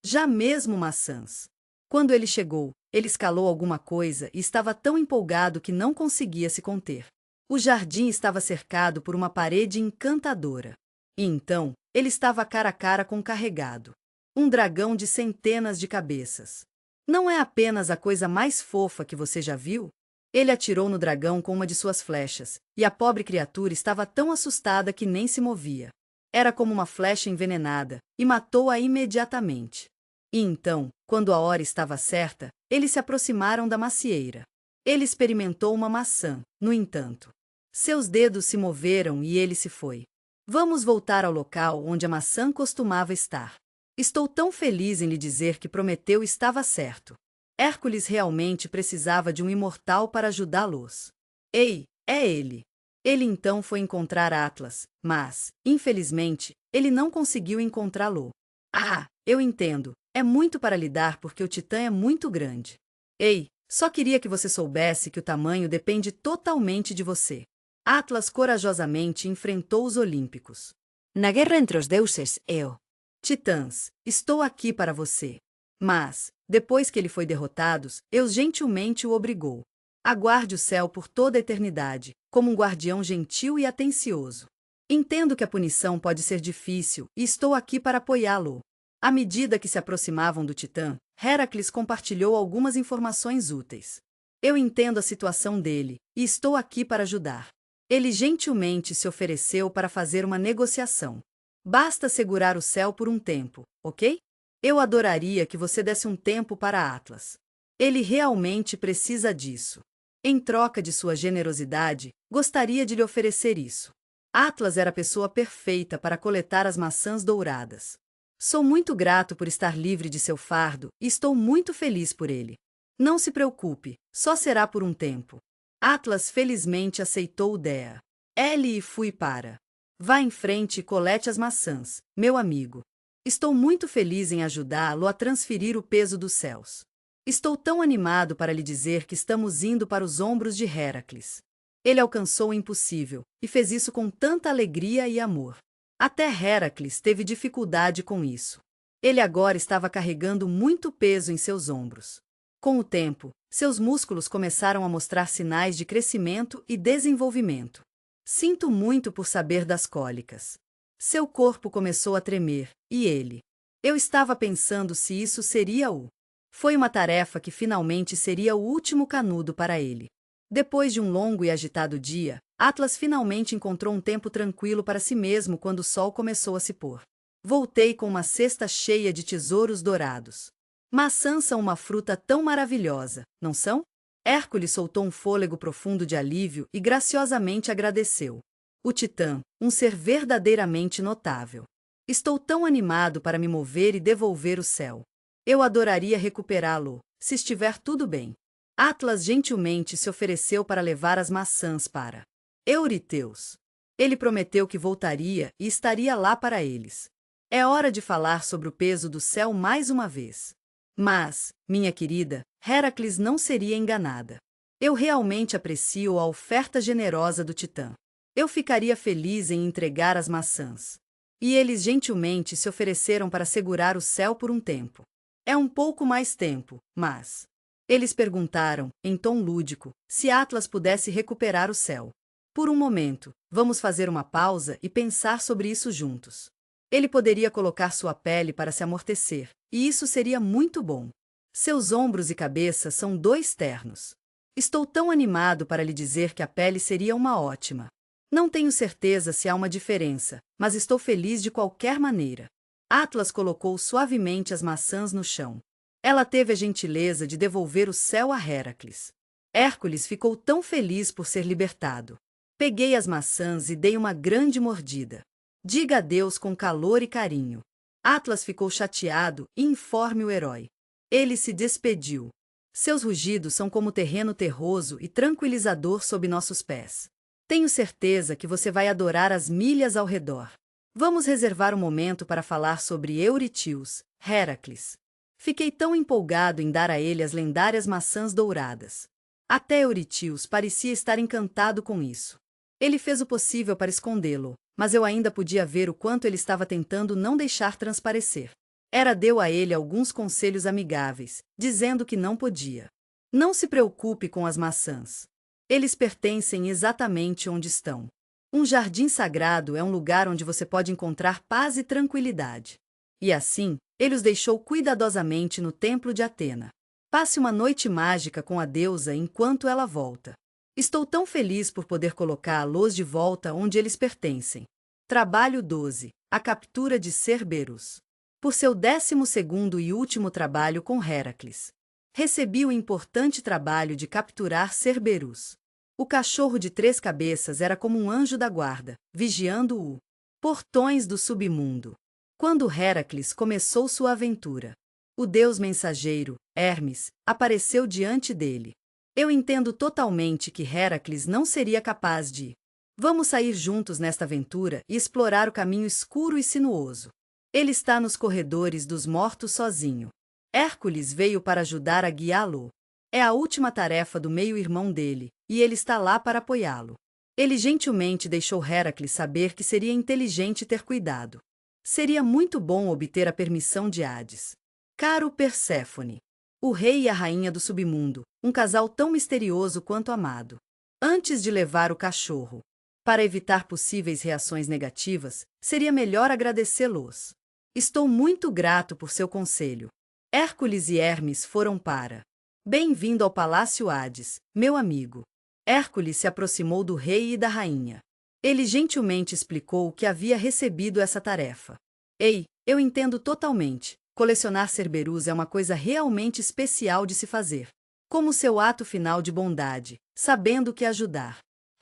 A: já mesmo maçãs. Quando ele chegou, ele escalou alguma coisa e estava tão empolgado que não conseguia se conter. O jardim estava cercado por uma parede encantadora. E então, ele estava cara a cara com o carregado. Um dragão de centenas de cabeças. Não é apenas a coisa mais fofa que você já viu? Ele atirou no dragão com uma de suas flechas, e a pobre criatura estava tão assustada que nem se movia. Era como uma flecha envenenada, e matou-a imediatamente. E então, quando a hora estava certa, eles se aproximaram da macieira. Ele experimentou uma maçã, no entanto. Seus dedos se moveram e ele se foi. Vamos voltar ao local onde a maçã costumava estar. Estou tão feliz em lhe dizer que Prometeu estava certo. Hércules realmente precisava de um imortal para ajudá-los. Ei, é ele! Ele então foi encontrar Atlas, mas, infelizmente, ele não conseguiu encontrá-lo. Ah, eu entendo. É muito para lidar porque o Titã é muito grande. Ei, só queria que você soubesse que o tamanho depende totalmente de você. Atlas corajosamente enfrentou os Olímpicos.
B: Na guerra entre os deuses, eu.
A: Titãs, estou aqui para você. Mas, depois que ele foi derrotado, Eus gentilmente o obrigou. Aguarde o céu por toda a eternidade, como um guardião gentil e atencioso. Entendo que a punição pode ser difícil e estou aqui para apoiá-lo. À medida que se aproximavam do Titã, Heracles compartilhou algumas informações úteis. Eu entendo a situação dele e estou aqui para ajudar. Ele gentilmente se ofereceu para fazer uma negociação. Basta segurar o céu por um tempo, ok? Eu adoraria que você desse um tempo para Atlas. Ele realmente precisa disso. Em troca de sua generosidade, gostaria de lhe oferecer isso. Atlas era a pessoa perfeita para coletar as maçãs douradas. Sou muito grato por estar livre de seu fardo e estou muito feliz por ele. Não se preocupe, só será por um tempo. Atlas felizmente aceitou o Dea. Ele e fui para. Vá em frente e colete as maçãs, meu amigo. Estou muito feliz em ajudá-lo a transferir o peso dos céus. Estou tão animado para lhe dizer que estamos indo para os ombros de Heracles. Ele alcançou o impossível, e fez isso com tanta alegria e amor. Até Heracles teve dificuldade com isso. Ele agora estava carregando muito peso em seus ombros. Com o tempo, seus músculos começaram a mostrar sinais de crescimento e desenvolvimento. Sinto muito por saber das cólicas. Seu corpo começou a tremer, e ele. Eu estava pensando se isso seria o. Foi uma tarefa que finalmente seria o último canudo para ele. Depois de um longo e agitado dia, Atlas finalmente encontrou um tempo tranquilo para si mesmo quando o sol começou a se pôr. Voltei com uma cesta cheia de tesouros dourados. Maçãs são uma fruta tão maravilhosa, não são? Hércules soltou um fôlego profundo de alívio e graciosamente agradeceu. O Titã, um ser verdadeiramente notável. Estou tão animado para me mover e devolver o céu. Eu adoraria recuperá-lo, se estiver tudo bem. Atlas gentilmente se ofereceu para levar as maçãs para Euriteus. Ele prometeu que voltaria e estaria lá para eles. É hora de falar sobre o peso do céu mais uma vez. Mas, minha querida, Heracles não seria enganada. Eu realmente aprecio a oferta generosa do Titã. Eu ficaria feliz em entregar as maçãs. E eles gentilmente se ofereceram para segurar o céu por um tempo. É um pouco mais tempo, mas... Eles perguntaram, em tom lúdico, se Atlas pudesse recuperar o céu. Por um momento, vamos fazer uma pausa e pensar sobre isso juntos. Ele poderia colocar sua pele para se amortecer, e isso seria muito bom. Seus ombros e cabeça são 2 ternos. Estou tão animado para lhe dizer que a pele seria uma ótima. Não tenho certeza se há uma diferença, mas estou feliz de qualquer maneira. Atlas colocou suavemente as maçãs no chão. Ela teve a gentileza de devolver o céu a Heracles. Hércules ficou tão feliz por ser libertado. Peguei as maçãs e dei uma grande mordida. Diga adeus com calor e carinho. Atlas ficou chateado e informe o herói. Ele se despediu. Seus rugidos são como terreno terroso e tranquilizador sob nossos pés. Tenho certeza que você vai adorar as milhas ao redor. Vamos reservar um momento para falar sobre Euritius, Heracles. Fiquei tão empolgado em dar a ele as lendárias maçãs douradas. Até Euritius parecia estar encantado com isso. Ele fez o possível para escondê-lo, mas eu ainda podia ver o quanto ele estava tentando não deixar transparecer. Deu a ele alguns conselhos amigáveis, dizendo que não podia. Não se preocupe com as maçãs. Eles pertencem exatamente onde estão. Um jardim sagrado é um lugar onde você pode encontrar paz e tranquilidade. E assim, ele os deixou cuidadosamente no templo de Atena. Passe uma noite mágica com a deusa enquanto ela volta. Estou tão feliz por poder colocá-los de volta onde eles pertencem. Trabalho 12. A captura de Cerberus. Por seu 12º e último trabalho com Heracles, recebi o importante trabalho de capturar Cerberus. O cachorro de 3 cabeças era como um anjo da guarda, vigiando o portões do submundo. Quando Heracles começou sua aventura, o deus mensageiro, Hermes, apareceu diante dele. Eu entendo totalmente que Heracles não seria capaz de. Vamos sair juntos nesta aventura e explorar o caminho escuro e sinuoso. Ele está nos corredores dos mortos sozinho. Hércules veio para ajudar a guiá-lo. É a última tarefa do meio-irmão dele, e ele está lá para apoiá-lo. Ele gentilmente deixou Heracles saber que seria inteligente ter cuidado. Seria muito bom obter a permissão de Hades. Caro Perséfone, o rei e a rainha do submundo, um casal tão misterioso quanto amado. Antes de levar o cachorro, para evitar possíveis reações negativas, seria melhor agradecê-los. Estou muito grato por seu conselho. Hércules e Hermes foram para. Bem-vindo ao Palácio Hades, meu amigo. Hércules se aproximou do rei e da rainha. Ele gentilmente explicou que havia recebido essa tarefa. Ei, eu entendo totalmente. Colecionar Cerberus é uma coisa realmente especial de se fazer. Como seu ato final de bondade, sabendo que ajudar.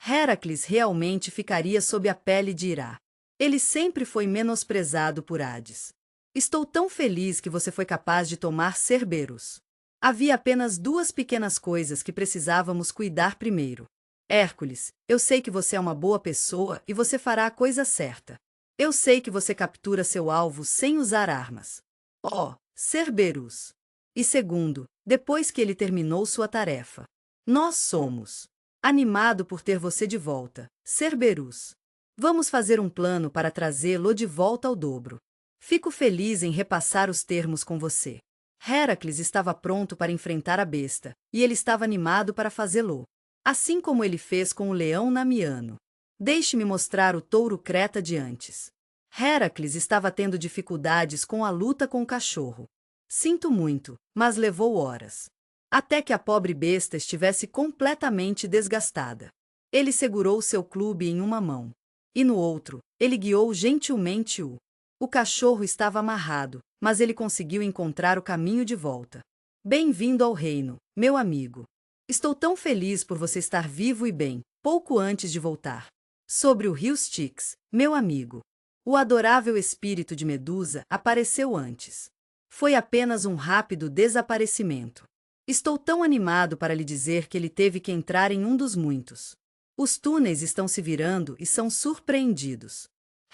A: Heracles realmente ficaria sob a pele de ira. Ele sempre foi menosprezado por Hades. Estou tão feliz que você foi capaz de tomar Cerberus. Havia apenas 2 pequenas coisas que precisávamos cuidar primeiro. Hércules, eu sei que você é uma boa pessoa e você fará a coisa certa. Eu sei que você captura seu alvo sem usar armas. Oh, Cerberus! E segundo, depois que ele terminou sua tarefa. Nós somos. Animado por ter você de volta, Cerberus. Vamos fazer um plano para trazê-lo de volta ao dobro. Fico feliz em repassar os termos com você. Heracles estava pronto para enfrentar a besta, e ele estava animado para fazê-lo. Assim como ele fez com o leão namiano. Deixe-me mostrar o touro Creta de antes. Heracles estava tendo dificuldades com a luta com o cachorro. Sinto muito, mas levou horas. Até que a pobre besta estivesse completamente desgastada. Ele segurou seu clube em uma mão. E no outro, ele guiou gentilmente o. O cachorro estava amarrado, mas ele conseguiu encontrar o caminho de volta. Bem-vindo ao reino, meu amigo. Estou tão feliz por você estar vivo e bem, pouco antes de voltar. Sobre o rio Styx, meu amigo. O adorável espírito de Medusa apareceu antes. Foi apenas um rápido desaparecimento. Estou tão animado para lhe dizer que ele teve que entrar em um dos muitos. Os túneis estão se virando e são surpreendidos.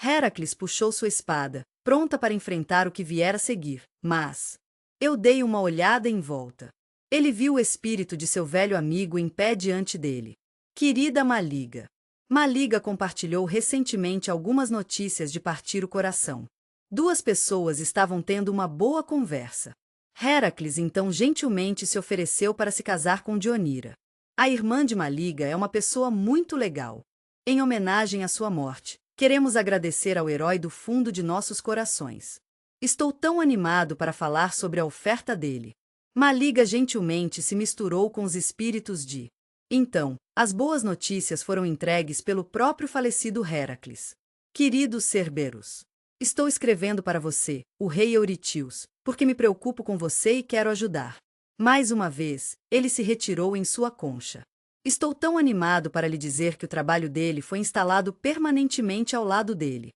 A: Heracles puxou sua espada, pronta para enfrentar o que vier a seguir, mas... Eu dei uma olhada em volta. Ele viu o espírito de seu velho amigo em pé diante dele. Querida Maliga. Maliga compartilhou recentemente algumas notícias de partir o coração. 2 pessoas estavam tendo uma boa conversa. Heracles então gentilmente se ofereceu para se casar com Dionira. A irmã de Maliga é uma pessoa muito legal. Em homenagem à sua morte, Queremos agradecer ao herói do fundo de nossos corações. Estou tão animado para falar sobre a oferta dele. Maliga gentilmente se misturou com os espíritos de... Então, as boas notícias foram entregues pelo próprio falecido Heracles. Querido Cerberus, estou escrevendo para você, o rei Euritius, porque me preocupo com você e quero ajudar. Mais uma vez, ele se retirou em sua concha. Estou tão animado para lhe dizer que o trabalho dele foi instalado permanentemente ao lado dele.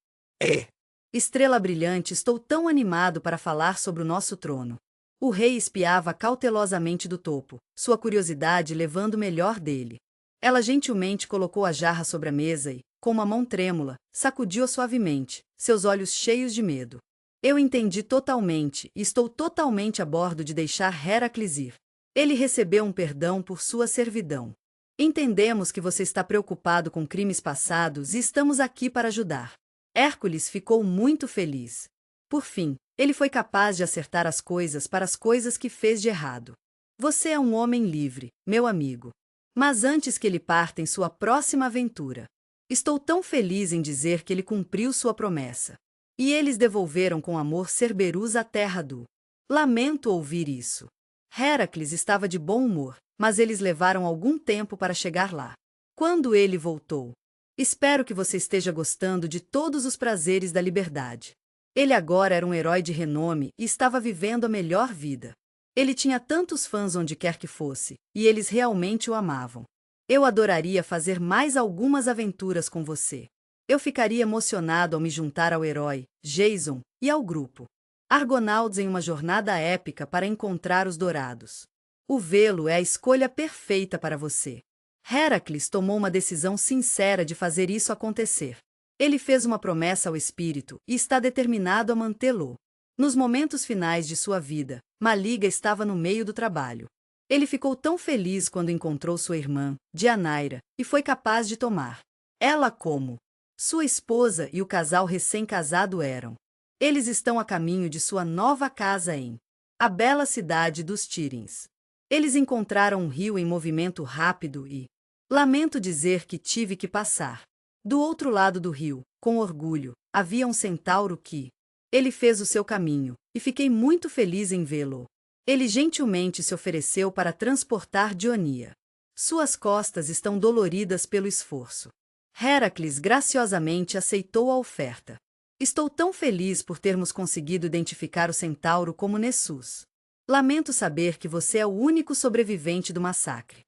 A: Estrela brilhante, estou tão animado para falar sobre o nosso trono. O rei espiava cautelosamente do topo, sua curiosidade levando o melhor dele. Ela gentilmente colocou a jarra sobre a mesa e, com uma mão trêmula, sacudiu-a suavemente, seus olhos cheios de medo. Eu entendi totalmente e estou totalmente a bordo de deixar Heracles ir. Ele recebeu um perdão por sua servidão. Entendemos que você está preocupado com crimes passados e estamos aqui para ajudar. Hércules ficou muito feliz. Por fim, ele foi capaz de acertar as coisas para as coisas que fez de errado. Você é um homem livre, meu amigo. Mas antes que ele parta em sua próxima aventura, estou tão feliz em dizer que ele cumpriu sua promessa. E eles devolveram com amor Cerberus à terra do... Lamento ouvir isso. Heracles estava de bom humor, mas eles levaram algum tempo para chegar lá. Quando ele voltou... Espero que você esteja gostando de todos os prazeres da liberdade. Ele agora era um herói de renome e estava vivendo a melhor vida. Ele tinha tantos fãs onde quer que fosse, e eles realmente o amavam. Eu adoraria fazer mais algumas aventuras com você. Eu ficaria emocionado ao me juntar ao herói, Jason, e ao grupo Argonauts em uma jornada épica para encontrar os Dourados. O vê-lo é a escolha perfeita para você. Heracles tomou uma decisão sincera de fazer isso acontecer. Ele fez uma promessa ao espírito e está determinado a mantê-lo. Nos momentos finais de sua vida, Maliga estava no meio do trabalho. Ele ficou tão feliz quando encontrou sua irmã, Dianaira, e foi capaz de tomar ela como sua esposa, e o casal recém-casado eram. Eles estão a caminho de sua nova casa em a bela cidade dos Tirins. Eles encontraram um rio em movimento rápido e... Lamento dizer que tive que passar. Do outro lado do rio, com orgulho, havia um centauro que... Ele fez o seu caminho, e fiquei muito feliz em vê-lo. Ele gentilmente se ofereceu para transportar Dionia. Suas costas estão doloridas pelo esforço. Heracles graciosamente aceitou a oferta. Estou tão feliz por termos conseguido identificar o centauro como Nessus. Lamento saber que você é o único sobrevivente do massacre.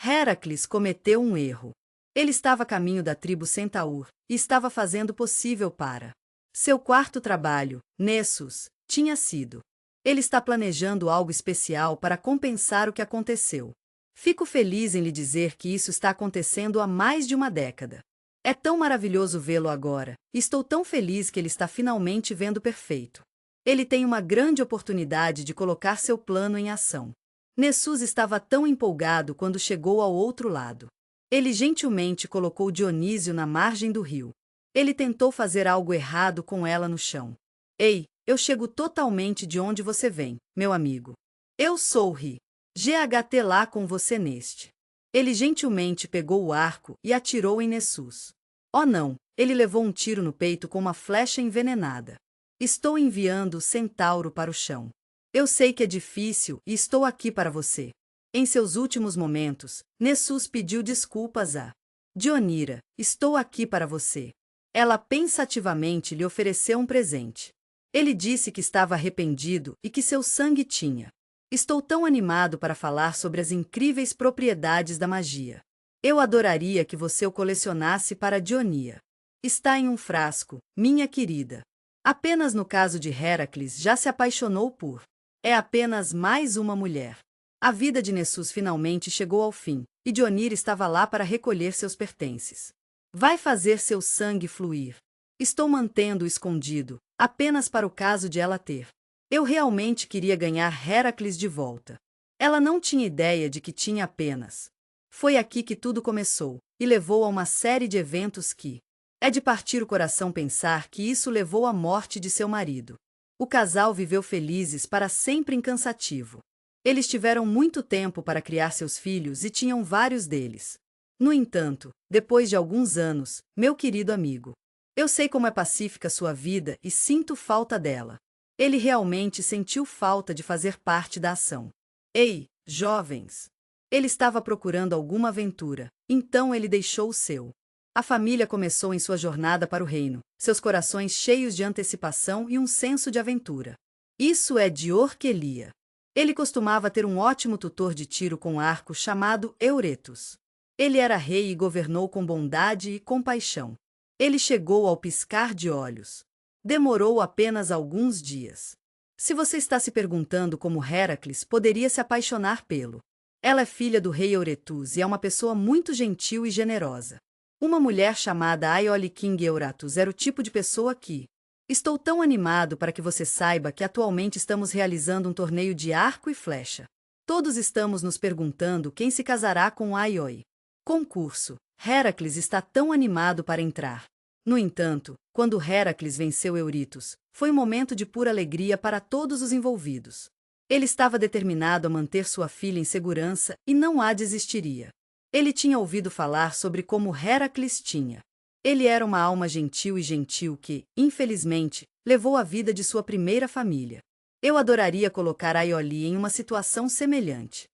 A: Heracles cometeu um erro. Ele estava a caminho da tribo Centaur e estava fazendo o possível para... Seu quarto trabalho, Nessus, tinha sido. Ele está planejando algo especial para compensar o que aconteceu. Fico feliz em lhe dizer que isso está acontecendo há mais de uma década. É tão maravilhoso vê-lo agora, e estou tão feliz que ele está finalmente vendo perfeito. Ele tem uma grande oportunidade de colocar seu plano em ação. Nessus estava tão empolgado quando chegou ao outro lado. Ele gentilmente colocou Dionísio na margem do rio. Ele tentou fazer algo errado com ela no chão. Ei, eu chego totalmente de onde você vem, meu amigo. Eu sou Ri. GHT lá com você neste. Ele gentilmente pegou o arco e atirou em Nessus. Oh não, ele levou um tiro no peito com uma flecha envenenada. Estou enviando o centauro para o chão. Eu sei que é difícil e estou aqui para você. Em seus últimos momentos, Nessus pediu desculpas a Dionira. Estou aqui para você. Ela pensativamente lhe ofereceu um presente. Ele disse que estava arrependido e que seu sangue tinha. Estou tão animado para falar sobre as incríveis propriedades da magia. Eu adoraria que você o colecionasse para Dionia. Está em um frasco, minha querida. Apenas no caso de Heracles já se apaixonou por... É apenas mais uma mulher. A vida de Nessus finalmente chegou ao fim, e Dionira estava lá para recolher seus pertences. Vai fazer seu sangue fluir. Estou mantendo-o escondido, apenas para o caso de ela ter. Eu realmente queria ganhar Heracles de volta. Ela não tinha ideia de que tinha apenas. Foi aqui que tudo começou, e levou a uma série de eventos que... É de partir o coração pensar que isso levou à morte de seu marido. O casal viveu felizes para sempre incansativo. Eles tiveram muito tempo para criar seus filhos e tinham vários deles. No entanto, depois de alguns anos, meu querido amigo, Eu sei como é pacífica sua vida e sinto falta dela. Ele realmente sentiu falta de fazer parte da ação. Ei, jovens! Ele estava procurando alguma aventura, então ele deixou o seu. A família começou em sua jornada para o reino, seus corações cheios de antecipação e um senso de aventura. Isso é de Orquelia. Ele costumava ter um ótimo tutor de tiro com arco chamado Euretus. Ele era rei e governou com bondade e compaixão. Ele chegou ao piscar de olhos. Demorou apenas alguns dias. Se você está se perguntando como Heracles poderia se apaixonar pelo, ela é filha do rei Euretus e é uma pessoa muito gentil e generosa. Uma mulher chamada Aeole King Euratus era o tipo de pessoa que... Estou tão animado para que você saiba que atualmente estamos realizando um torneio de arco e flecha. Todos estamos nos perguntando quem se casará com Aeole. Concurso. Heracles está tão animado para entrar. No entanto, quando Heracles venceu Eurytus, foi um momento de pura alegria para todos os envolvidos. Ele estava determinado a manter sua filha em segurança e não a desistiria. Ele tinha ouvido falar sobre como Heracles tinha. Ele era uma alma gentil e gentil que, infelizmente, levou a vida de sua primeira família. Eu adoraria colocar Aeole em uma situação semelhante.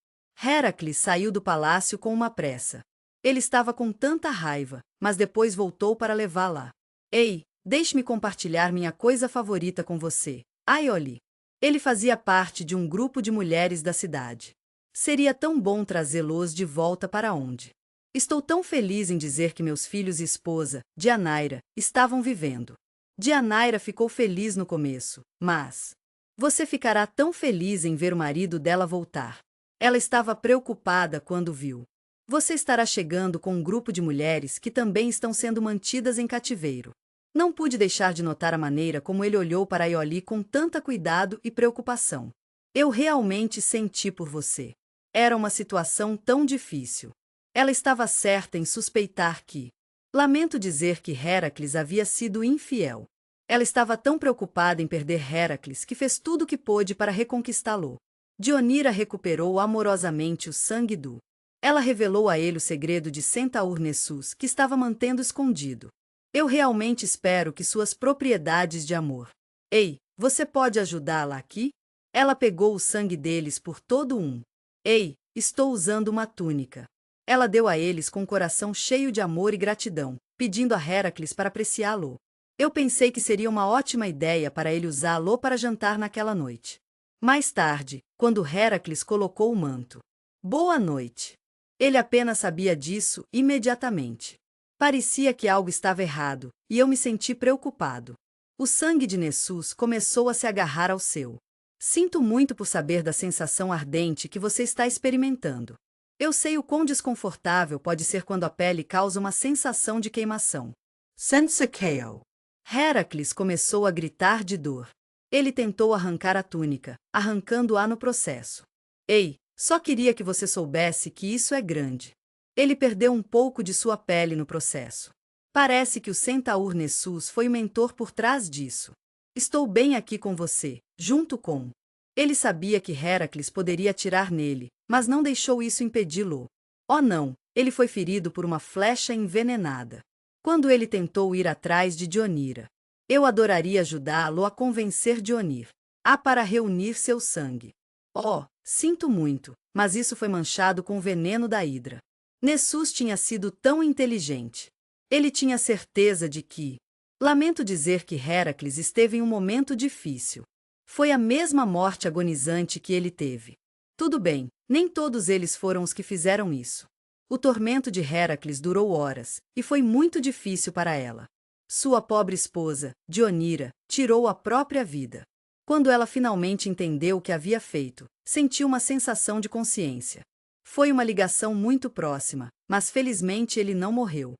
A: Heracles saiu do palácio com uma pressa. Ele estava com tanta raiva, mas depois voltou para levá-la. Ei, deixe-me compartilhar minha coisa favorita com você, Aeole. Ele fazia parte de um grupo de mulheres da cidade. Seria tão bom trazê-los de volta para onde? Estou tão feliz em dizer que meus filhos e esposa, Deianira, estavam vivendo. Deianira ficou feliz no começo, mas... Você ficará tão feliz em ver o marido dela voltar. Ela estava preocupada quando viu. Você estará chegando com um grupo de mulheres que também estão sendo mantidas em cativeiro. Não pude deixar de notar a maneira como ele olhou para Aeole com tanta cuidado e preocupação. Eu realmente senti por você. Era uma situação tão difícil. Ela estava certa em suspeitar que... Lamento dizer que Heracles havia sido infiel. Ela estava tão preocupada em perder Heracles que fez tudo o que pôde para reconquistá-lo. Deianira recuperou amorosamente o sangue do... Ela revelou a ele o segredo de Centaur Nessus que estava mantendo escondido. Eu realmente espero que suas propriedades de amor... Ei, você pode ajudá-la aqui? Ela pegou o sangue deles por todo um. Ei, estou usando uma túnica. Ela deu a eles com o coração cheio de amor e gratidão, pedindo a Heracles para apreciá-lo. Eu pensei que seria uma ótima ideia para ele usá-lo para jantar naquela noite. Mais tarde, quando Heracles colocou o manto. Boa noite. Ele apenas sabia disso imediatamente. Parecia que algo estava errado, e eu me senti preocupado. O sangue de Nessus começou a se agarrar ao seu. Sinto muito por saber da sensação ardente que você está experimentando. Eu sei o quão desconfortável pode ser quando a pele causa uma sensação de queimação.
C: Sensakeo.
A: Heracles começou a gritar de dor. Ele tentou arrancar a túnica, arrancando-a no processo. Ei, só queria que você soubesse que isso é grande. Ele perdeu um pouco de sua pele no processo. Parece que o Centaur Nessus foi o mentor por trás disso. Estou bem aqui com você, junto com... Ele sabia que Heracles poderia atirar nele, mas não deixou isso impedi-lo. Oh não, ele foi ferido por uma flecha envenenada. Quando ele tentou ir atrás de Deianira. Eu adoraria ajudá-lo a convencer Deianira para reunir seu sangue. Oh, sinto muito, mas isso foi manchado com o veneno da hidra. Nessus tinha sido tão inteligente. Ele tinha certeza de que... Lamento dizer que Heracles esteve em um momento difícil. Foi a mesma morte agonizante que ele teve. Tudo bem, nem todos eles foram os que fizeram isso. O tormento de Heracles durou horas, e foi muito difícil para ela. Sua pobre esposa, Deianira, tirou a própria vida. Quando ela finalmente entendeu o que havia feito, sentiu uma sensação de consciência. Foi uma ligação muito próxima, mas felizmente ele não morreu.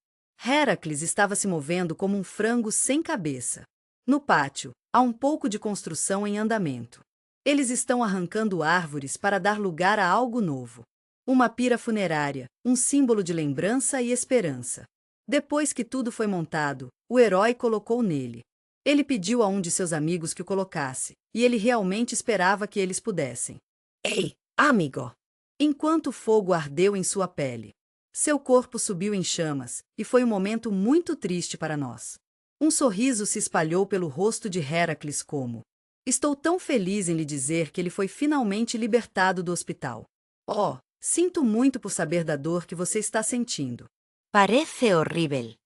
A: Heracles estava se movendo como um frango sem cabeça. No pátio, há um pouco de construção em andamento. Eles estão arrancando árvores para dar lugar a algo novo. Uma pira funerária, um símbolo de lembrança e esperança. Depois que tudo foi montado, o herói colocou nele. Ele pediu a um de seus amigos que o colocasse, e ele realmente esperava que eles pudessem.
D: Ei, amigo!
A: Enquanto o fogo ardeu em sua pele. Seu corpo subiu em chamas, e foi um momento muito triste para nós. Um sorriso se espalhou pelo rosto de Heracles como: estou tão feliz em lhe dizer que ele foi finalmente libertado do hospital. Oh, sinto muito por saber da dor que você está sentindo.
B: Parece horrible.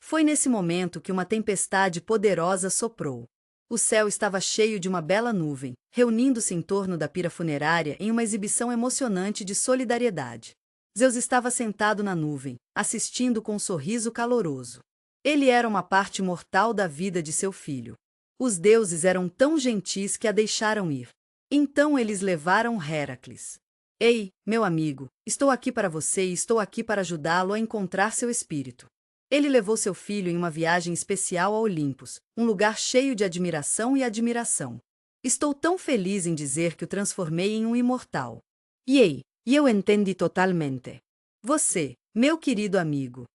A: Foi nesse momento que uma tempestade poderosa soprou. O céu estava cheio de uma bela nuvem, reunindo-se em torno da pira funerária em uma exibição emocionante de solidariedade. Zeus estava sentado na nuvem, assistindo com um sorriso caloroso. Ele era uma parte mortal da vida de seu filho. Os deuses eram tão gentis que a deixaram ir. Então eles levaram Heracles. Ei, meu amigo, estou aqui para você e estou aqui para ajudá-lo a encontrar seu espírito. Ele levou seu filho em uma viagem especial a Olimpos, um lugar cheio de admiração e admiração. Estou tão feliz em dizer que o transformei em um imortal.
D: E eu entendi totalmente.
A: Você, meu querido amigo,